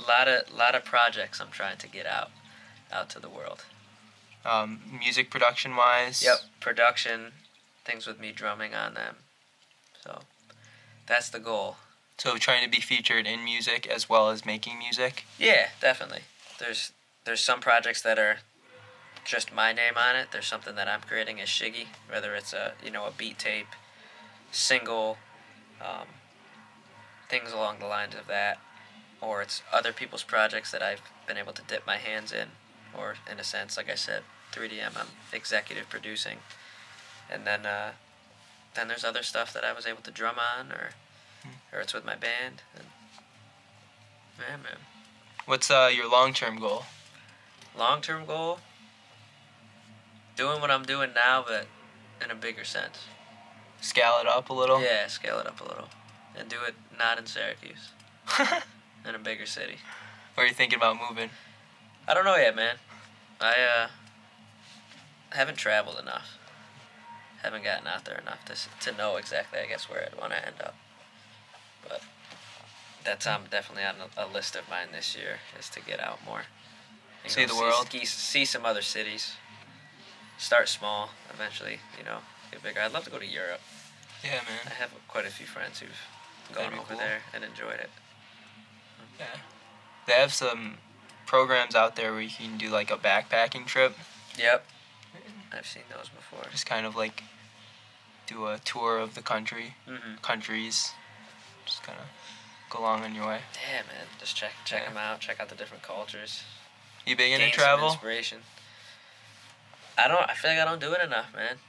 Lot of projects I'm trying to get out to the world. Music production wise. Yep. Production, things with me drumming on them. So that's the goal. So trying to be featured in music as well as making music. Yeah, definitely. There's some projects that are just my name on it. There's something that I'm creating as Shiggy, whether it's a beat tape, single, things along the lines of that, or it's other people's projects that I've been able to dip my hands in, or in a sense, like I said, 3DM, I'm executive producing, and then there's other stuff that I was able to drum on, or it's with my band. And, yeah, man. What's your long-term goal? Long-term goal? Doing what I'm doing now, but in a bigger sense. Scale it up a little? Yeah, scale it up a little. And do it not in Syracuse. In a bigger city. Where are you thinking about moving? I don't know yet, man. I haven't traveled enough. Haven't gotten out there enough to know exactly, I guess, where I'd want to end up. But that's definitely on a list of mine this year, is to get out more. And See the world? See some other cities. Start small, eventually, get bigger. I'd love to go to Europe. Yeah, man. I have quite a few friends who've gone over there and enjoyed it. Yeah. They have some programs out there where you can do like a backpacking trip. Yep. I've seen those before. Just kind of like do a tour of the countries. Just kind of go along on your way. Yeah, man. Just check them out. Check out the different cultures. You big into Gain travel? Some inspiration. I feel like I don't do it enough, man.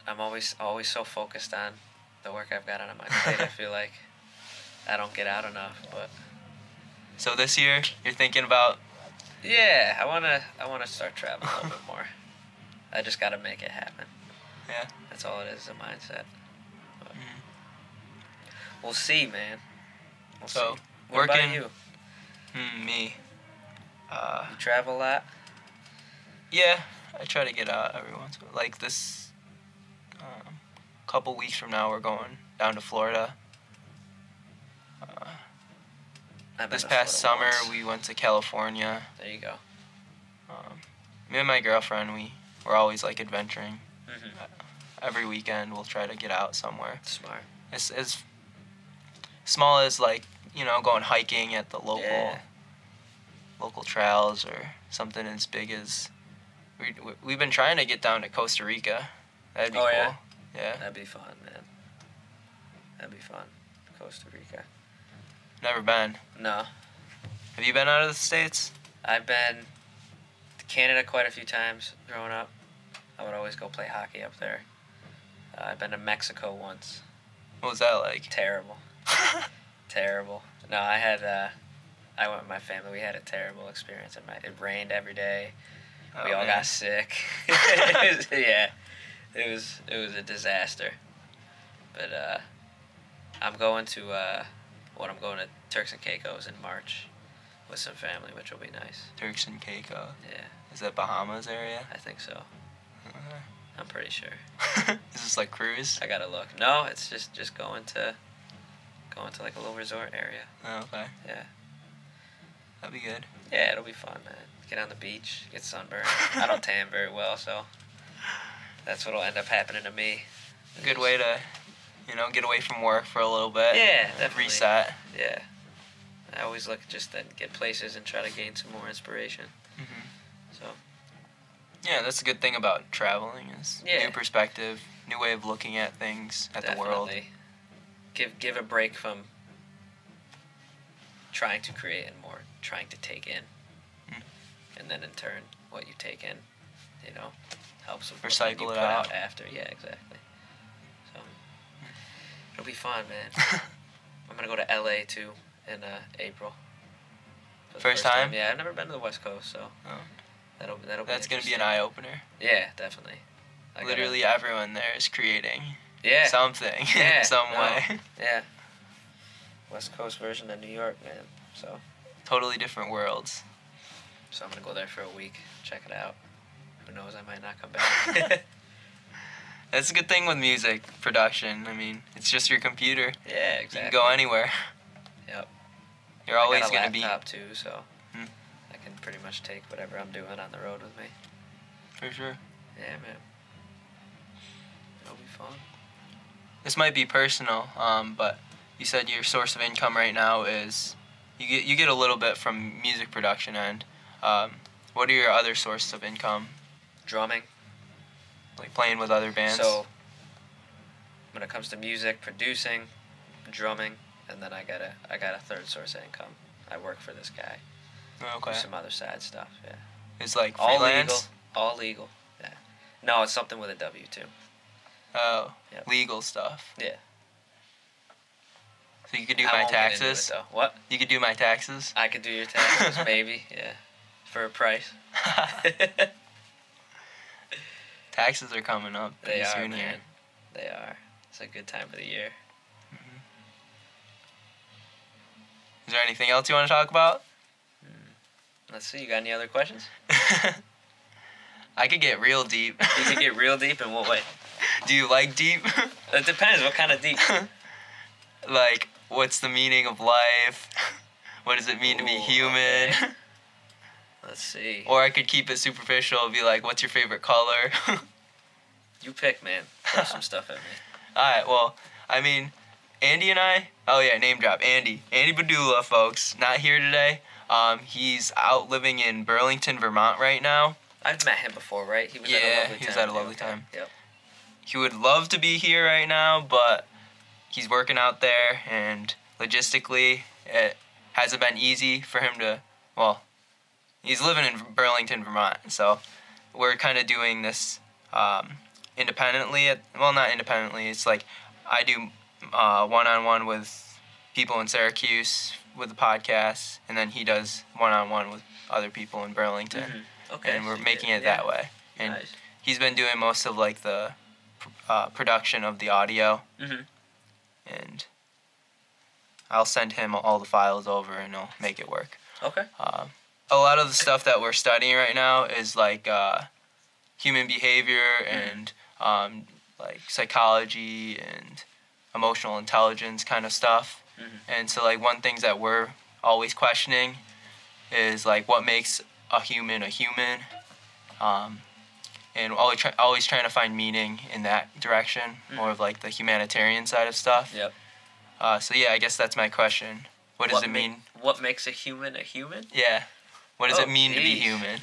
I'm always so focused on the work I've got on my plate. I feel like I don't get out enough, but. So this year, you're thinking about? Yeah, I wanna start traveling a little bit more. I just gotta make it happen. Yeah. That's all it is, a mindset. But we'll see, man. We'll see. What about you? Me. You travel a lot? Yeah, I try to get out every once in a while. Like this couple weeks from now, we're going down to Florida. This past summer, we went to California. There you go. Me and my girlfriend, we're always like adventuring. Mm-hmm. Every weekend, we'll try to get out somewhere. Smart. It's as small as like going hiking at the local trails, or something as big as we've been trying to get down to Costa Rica. That'd be cool. Yeah? Yeah. That'd be fun, man. That'd be fun. Costa Rica. Never been. No. Have you been out of the States? I've been to Canada quite a few times growing up. I would always go play hockey up there. I've been to Mexico once. What was that like? Terrible. Terrible. No, I went with my family. We had a terrible experience. It rained every day. We all got sick. It was a disaster. But I'm going to Turks and Caicos in March with some family, which will be nice. Turks and Caicos. Yeah. Is that Bahamas area? I think so. I'm pretty sure. Is this like cruise? I gotta look. No, it's just going to like a little resort area. Oh, okay. Yeah. That'd be good. Yeah, it'll be fun, man. Get on the beach, get sunburned. I don't tan very well, so that's what'll end up happening to me. A good way to, get away from work for a little bit. Yeah, definitely. Reset. Yeah. I always look just to get places and try to gain some more inspiration. Mm-hmm. So. Yeah, that's a good thing about traveling is new perspective, new way of looking at things, at the world. Give a break from trying to create and more trying to take in. And then in turn, what you take in, helps with what you put out after. Yeah, exactly. So it'll be fun, man. I'm gonna go to LA too in April. First time? Yeah, I've never been to the West Coast, so that'll be. That's gonna be an eye opener. Yeah, definitely. Literally everyone there is creating. Yeah. something Yeah. in some no. way. Yeah. West Coast version of New York, man. So Totally different worlds. I'm gonna go there for a week, check it out. Who knows? I might not come back. That's a good thing with music production. I mean, it's just your computer. Yeah, You exactly. can go anywhere. Yep. You're always I got a gonna be. laptop too, so Hmm. I can pretty much take whatever I'm doing on the road with me. For sure. Yeah, man. It'll be fun. This might be personal, but you said your source of income right now is you get a little bit from music production end. What are your other sources of income? Drumming. Like playing with other bands? So when it comes to music, producing, drumming, and then I got a third source of income. I work for this guy. Okay. Do some other side stuff. Yeah. It's like All freelance? legal. All legal. Yeah. No, it's something with a W too. Oh, Yep. legal stuff. Yeah. So you could do I my won't get into taxes? it, though. What? You could do my taxes? I could do your taxes, maybe. Yeah. For a price. Taxes are coming up They pretty are, soon man. here. They are. It's a good time of the year. Is there anything else you want to talk about? Let's see. You got any other questions? I could get real deep. You can get real deep in what way? Do you like deep? It depends. What kind of deep? Like, what's the meaning of life? What does it mean to be Ooh, human? okay. Let's see. Or I could keep it superficial, be like, what's your favorite color? You pick, man. Throw some stuff at me. Alright, well, I mean, Andy and I, oh yeah, name drop, Andy Badula, folks, not here today. He's out living in Burlington, Vermont right now. I've met him before, right? He was at a Yeah, lovely time. he was at a too. lovely Okay. time. Yep. He would love to be here right now, but he's working out there, and logistically, it hasn't been easy for him to, well, he's living in Burlington, Vermont, so we're kind of doing this independently. Well, not independently, it's like I do one-on-one with people in Syracuse with the podcast, and then he does one-on-one with other people in Burlington. Mm-hmm. Okay. And we're so making it yeah. that way. And Nice. he's been doing most of like the production of the audio, Mm-hmm. and I'll send him all the files over and he'll make it work. Okay. A lot of the stuff that we're studying right now is like human behavior and like psychology and emotional intelligence kind of stuff. Mm-hmm. And so like one things that we're always questioning is like what makes a human, and always trying to find meaning in that direction, more of like the humanitarian side of stuff. Yep. So yeah, I guess that's my question. What does it mean? What makes a human a human? Yeah. What does Oh, it mean to be geez. human?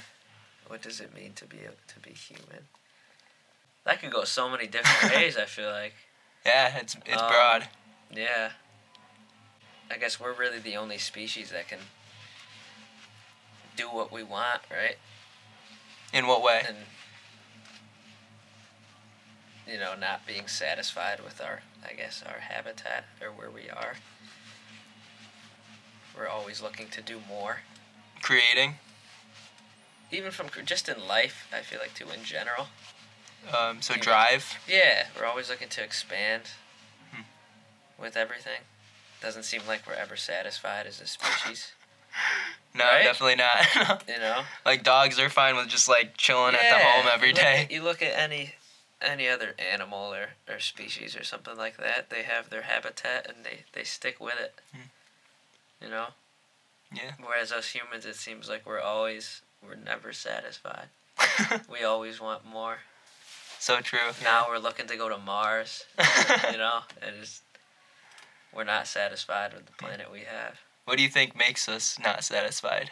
What does it mean to be human? That could go so many different ways. I feel like. Yeah, it's broad. Yeah. I guess we're really the only species that can do what we want, right? In what way? And not being satisfied with our habitat or where we are. We're always looking to do more. Creating. Even from just in life, I feel like too in general. So drive. Yeah, we're always looking to expand with everything. Doesn't seem like we're ever satisfied as a species. No, Right? definitely not. Like dogs are fine with just like chilling at the home every day. You look at any other animal or species or something like that. They have their habitat and they stick with it. Yeah. Whereas us humans, it seems like we're never satisfied. We always want more. So true. Now we're looking to go to Mars. And we're not satisfied with the planet we have. What do you think makes us not satisfied?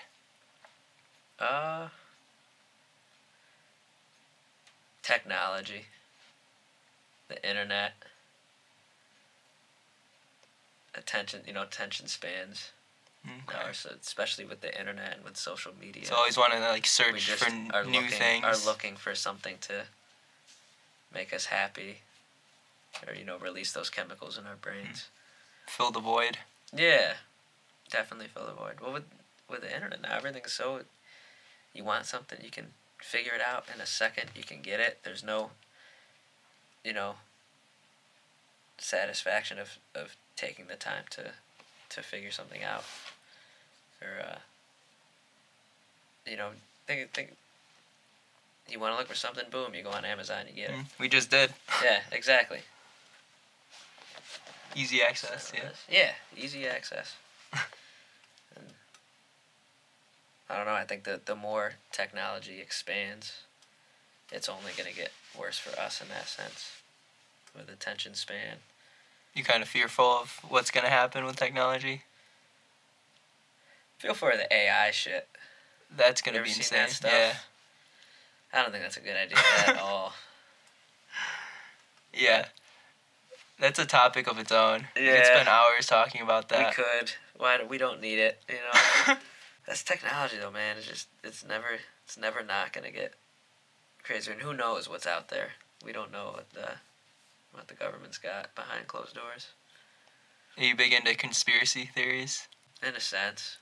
Technology. The internet. Attention spans. Okay. So especially with the internet and with social media. So always want to like we search just for new things. Are looking for something to make us happy. Or, release those chemicals in our brains. Fill the void. Yeah. Definitely fill the void. Well, with the internet now, everything's so... You want something, you can figure it out in a second. You can get it. There's no, satisfaction of taking the time to figure something out. Or, think you want to look for something, boom, you go on Amazon, you get it. We just did. Yeah, exactly. Easy access, yeah. Yeah, easy access. And I don't know, I think that the more technology expands, it's only going to get worse for us in that sense, with attention span. You kind of fearful of what's going to happen with technology? Feel for the AI shit. That's going to be seen insane. that stuff? Yeah. I don't think that's a good idea at all. Yeah. That's a topic of its own. Yeah. We could spend hours talking about that. We could. We don't need it, That's technology though, man. It's never not gonna get crazier. And who knows what's out there? We don't know what the government's got behind closed doors. Are you big into conspiracy theories? In a sense.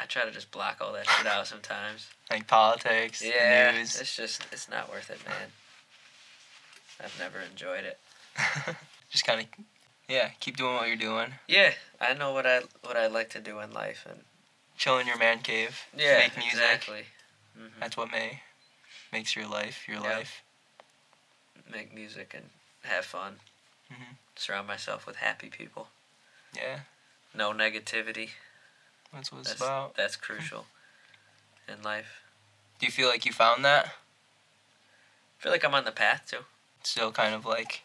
I try to just block all that shit out sometimes. Like politics, yeah, news? It's not worth it, man. I've never enjoyed it. Just kind of, keep doing what you're doing. Yeah, I know what I like to do in life, and chill in your man cave. Yeah, make music. Exactly. Mm-hmm. That's what makes your life your life. Make music and have fun. Mm-hmm. Surround myself with happy people. Yeah. No negativity. That's what it's about. That's crucial in life. Do you feel like you found that? I feel like I'm on the path too. Still kind of like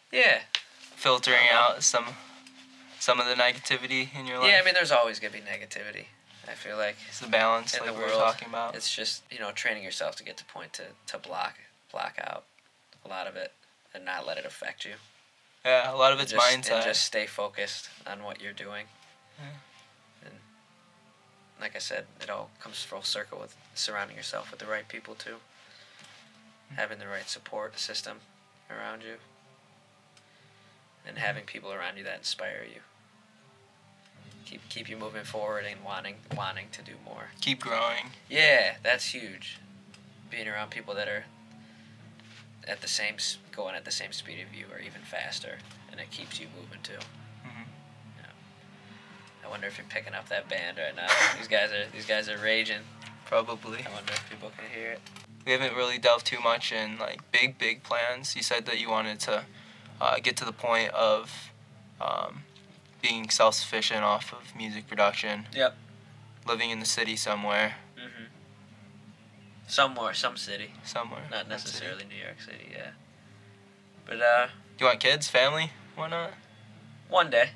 filtering out some of the negativity in your life? Yeah, I mean, there's always going to be negativity. I feel like it's the balance in like the we world, were talking about. It's just, training yourself to get to point to block out a lot of it and not let it affect you. Yeah, a lot of it's mindset. And just stay focused on what you're doing. Yeah. And like I said, it all comes full circle with surrounding yourself with the right people too. Having the right support system around you. And having people around you that inspire you. Keep you moving forward and wanting to do more. Keep growing. Yeah, that's huge. Being around people that are going at the same speed of you or even faster, and it keeps you moving too. Mm-hmm. Yeah. I wonder if you're picking up that band right now. These guys are raging. Probably. I wonder if people can hear it. We haven't really delved too much in like big plans. You said that you wanted to get to the point of being self-sufficient off of music production. Yep. Living in the city somewhere. Mm-hmm. Some city. Somewhere. Not necessarily New York City, yeah. But do you want kids, family? Why not? One day.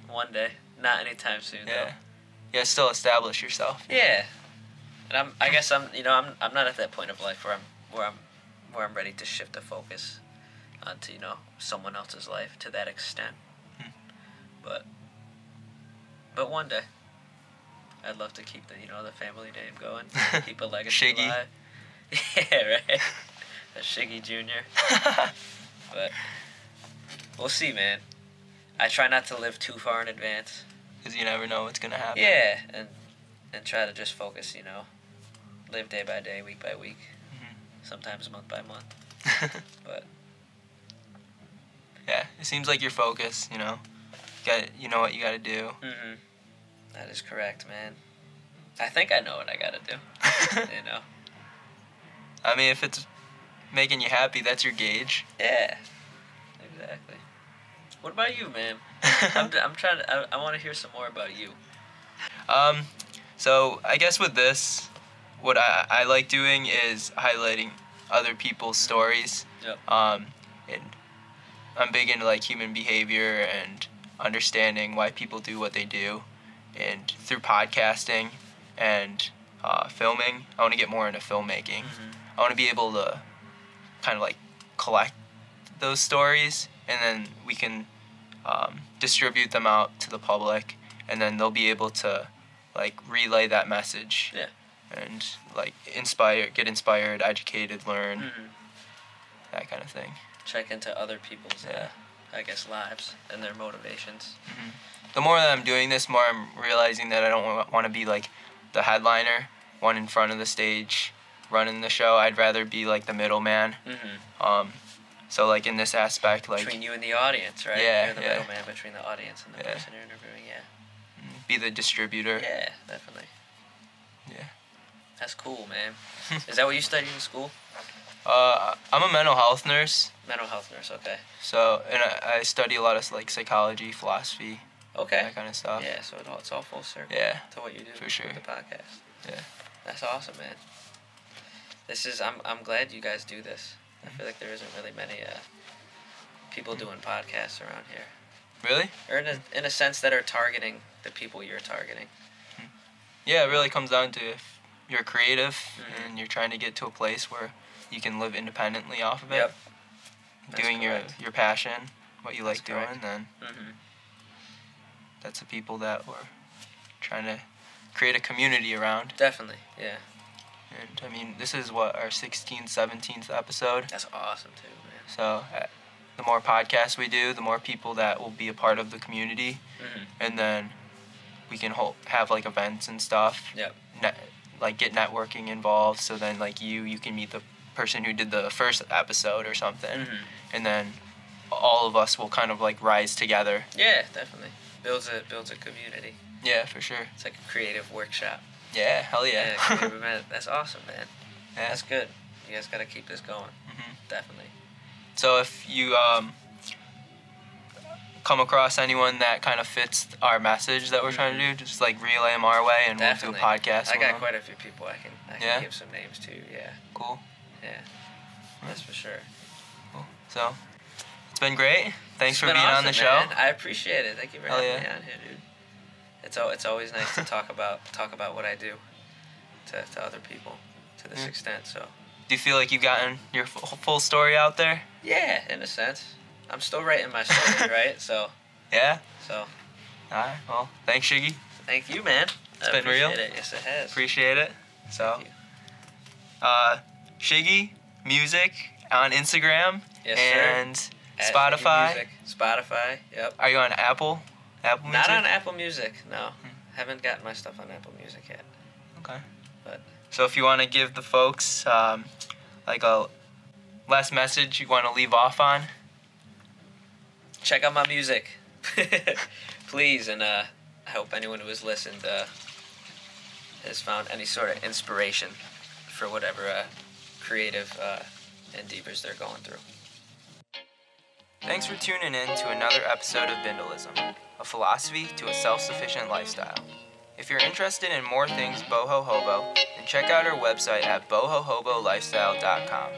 One day. Not anytime soon though. Yeah, still establish yourself. Yeah. And I guess I'm not at that point of life where I'm ready to shift the focus onto, someone else's life to that extent. But one day, I'd love to keep the family name going, keep a legacy Shiggy. alive. Yeah, right. A Shiggy Jr. But we'll see, man. I try not to live too far in advance. Because you never know what's gonna happen. Yeah, and try to just focus, live day by day, week by week, sometimes month by month. But yeah, it seems like you're focused. You know what you gotta do. Mm-hmm. That is correct, man. I think I know what I gotta do. I mean, if it's making you happy, that's your gauge. Yeah, exactly. What about you, man? I'm trying to. I want to hear some more about you. So I guess with this, what I like doing is highlighting other people's stories. Yep. And I'm big into like human behavior and understanding why people do what they do, and through podcasting and filming, I want to get more into filmmaking. Mm-hmm. I want to be able to kind of like collect those stories, and then we can distribute them out to the public, and then they'll be able to like relay that message. Yeah. And like get inspired, educated, learn, that kind of thing. Check into other people's, lives and their motivations. Mm-hmm. The more that I'm doing this, more I'm realizing that I don't want to be like the headliner, one in front of the stage, running the show. I'd rather be like the middleman. Mm-hmm. So like in this aspect, like between you and the audience, right? Yeah, You're the yeah. middleman between the audience and the person you're interviewing. Yeah. be the distributor. Yeah, definitely. Yeah. That's cool, man. Is that what you studied in school? I'm a mental health nurse. Mental health nurse. Okay. So and I study a lot of like psychology, philosophy, Okay. that kind of stuff. Yeah, so it's all full circle. Yeah. To what you do For sure. with the podcast. Yeah. That's awesome, man. I'm glad you guys do this. I feel like there isn't really many people doing podcasts around here. Really? Or in a sense that are targeting the people you're targeting. Yeah, it really comes down to if you're creative and you're trying to get to a place where you can live independently off of it. Yep. Doing your passion, what you like doing, then that's the people that we're trying to create a community around. Definitely, yeah. And I mean, this is what, our 16th, 17th episode. That's awesome too, man. So the more podcasts we do, the more people that will be a part of the community. And then we can have like events and stuff. Yep. Like get networking involved. So then like you can meet the person who did the first episode or something. And then all of us will kind of like rise together. Yeah, definitely. Builds a community. Yeah, for sure. It's like a creative workshop. Yeah, hell yeah. Creative event. That's awesome, man. Yeah. That's good. You guys got to keep this going. Definitely. So if you come across anyone that kind of fits our message that we're trying to do, just like relay them our way, and Definitely. we'll do a podcast. I with got them. quite a few people I can Yeah? give some names to. Yeah. Cool. Yeah. That's for sure. Cool. So it's been great. Thanks It's for been being on awesome, the show. man. I appreciate it. Thank you for Hell having yeah. me on here, dude. It's always nice to talk about what I do to other people to this extent. So. Do you feel like you've gotten your full story out there? Yeah, in a sense. I'm still writing my story, right? So. Yeah. So. All right. Well, thanks, Shiggy. Thank you, man. It's been real. It. Yes, it has. Appreciate it. So. Thank you. Shiggy Music on Instagram Yes, and sir. At Spotify. Shiggy Music. Spotify. Yep. Are you on Apple? Apple Music? Not on Apple Music. No. Haven't gotten my stuff on Apple Music yet. Okay. But. So if you want to give the folks like a last message you want to leave off on, check out my music, please, and I hope anyone who has listened has found any sort of inspiration for whatever creative endeavors they're going through. Thanks for tuning in to another episode of Bindlism, a philosophy to a self-sufficient lifestyle. If you're interested in more things boho hobo, then check out our website at bohohobolifestyle.com.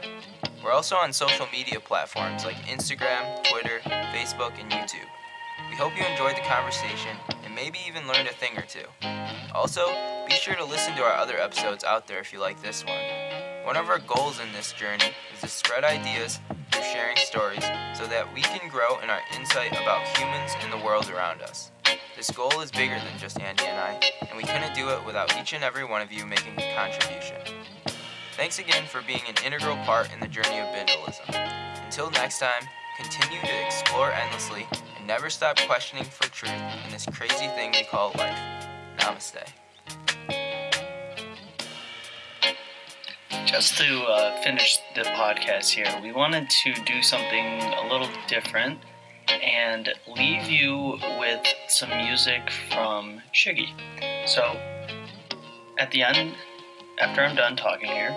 We're also on social media platforms like Instagram, Twitter, Facebook, and YouTube. We hope you enjoyed the conversation and maybe even learned a thing or two. Also, be sure to listen to our other episodes out there if you like this one. One of our goals in this journey is to spread ideas through sharing stories so that we can grow in our insight about humans and the world around us. This goal is bigger than just Andy and I, and we couldn't do it without each and every one of you making a contribution. Thanks again for being an integral part in the journey of Bindlism. Until next time, continue to explore endlessly and never stop questioning for truth in this crazy thing we call life. Namaste. Just to finish the podcast here, we wanted to do something a little different and leave you with some music from Shiggy. So, at the end, after I'm done talking here,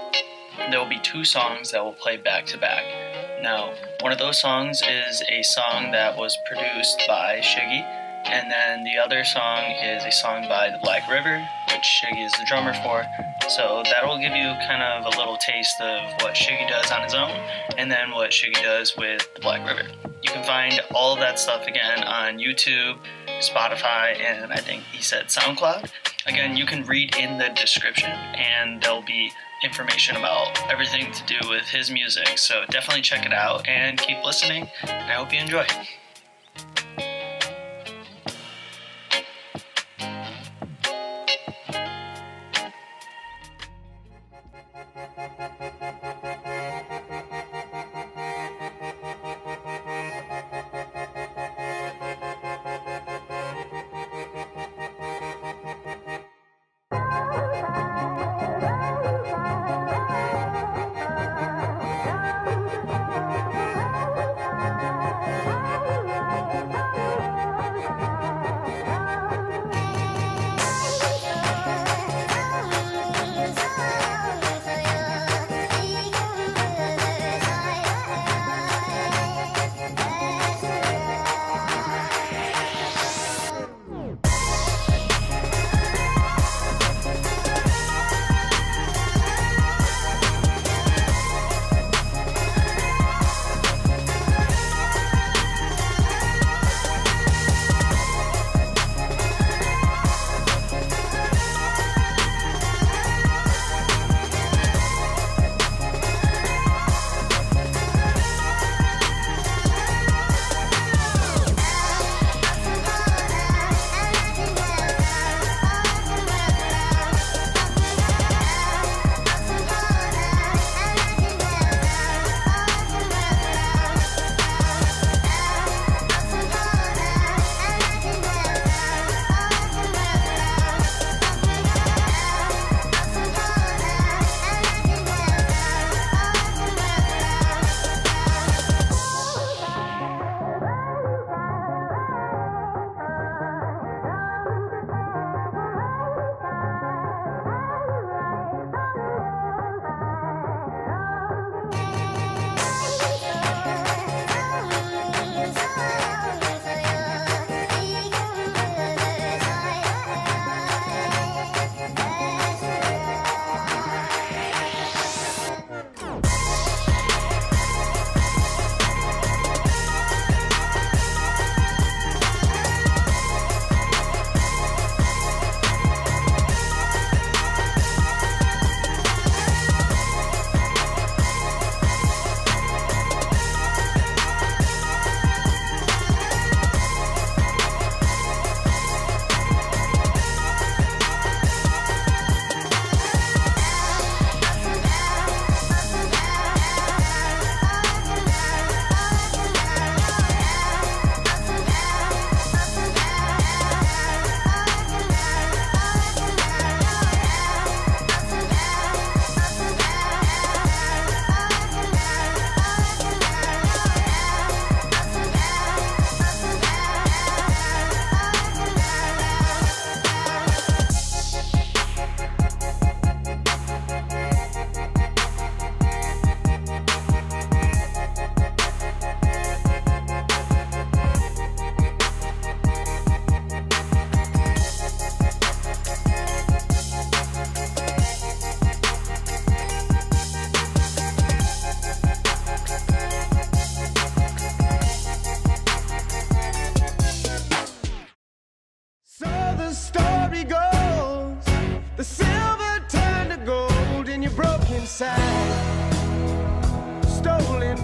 there will be two songs that will play back to back. Now, one of those songs is a song that was produced by Shiggy, and then the other song is a song by the Black River, which Shiggy is the drummer for. So that will give you kind of a little taste of what Shiggy does on his own, and then what Shiggy does with the Black River. You can find all of that stuff again on YouTube, Spotify, and I think he said SoundCloud. Again, you can read in the description, and there'll be information about everything to do with his music. So definitely check it out and keep listening. I hope you enjoy.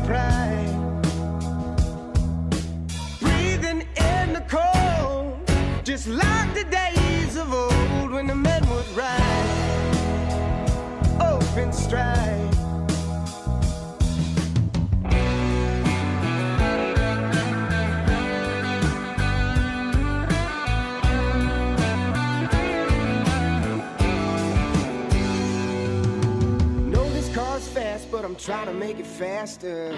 pride. Breathing in the cold, just like the days of old when the men would ride open stride. Know this car's fast, but I'm trying to make it faster.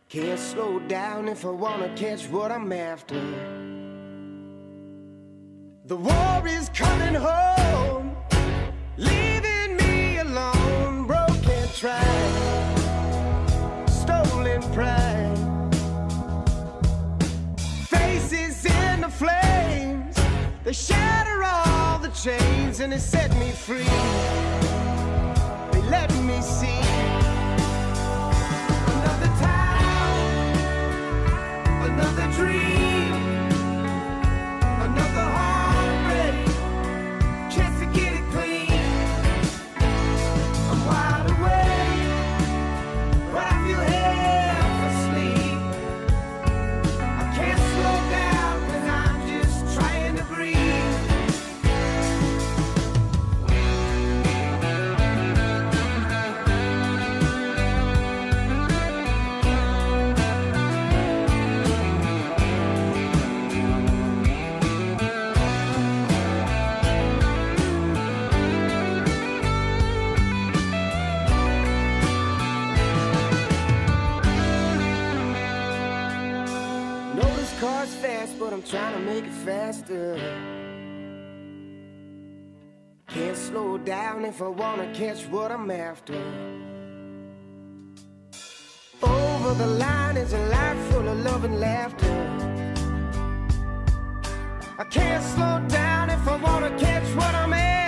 Can't slow down if I wanna catch what I'm after. The war is coming home, leaving me alone. Broken track, stolen pride, faces in the flames. They shatter all the chains and they set me free. They let me see another town, another dream, another heartbreak, chance to get it clean. I'm wide awake, but I feel half asleep. I can't slow down 'cause I'm just trying to breathe. Know this car's fast, but I'm trying to make it faster. Can't slow down if I wanna catch what I'm after. Over the line is a life full of love and laughter. I can't slow down if I wanna catch what I'm after.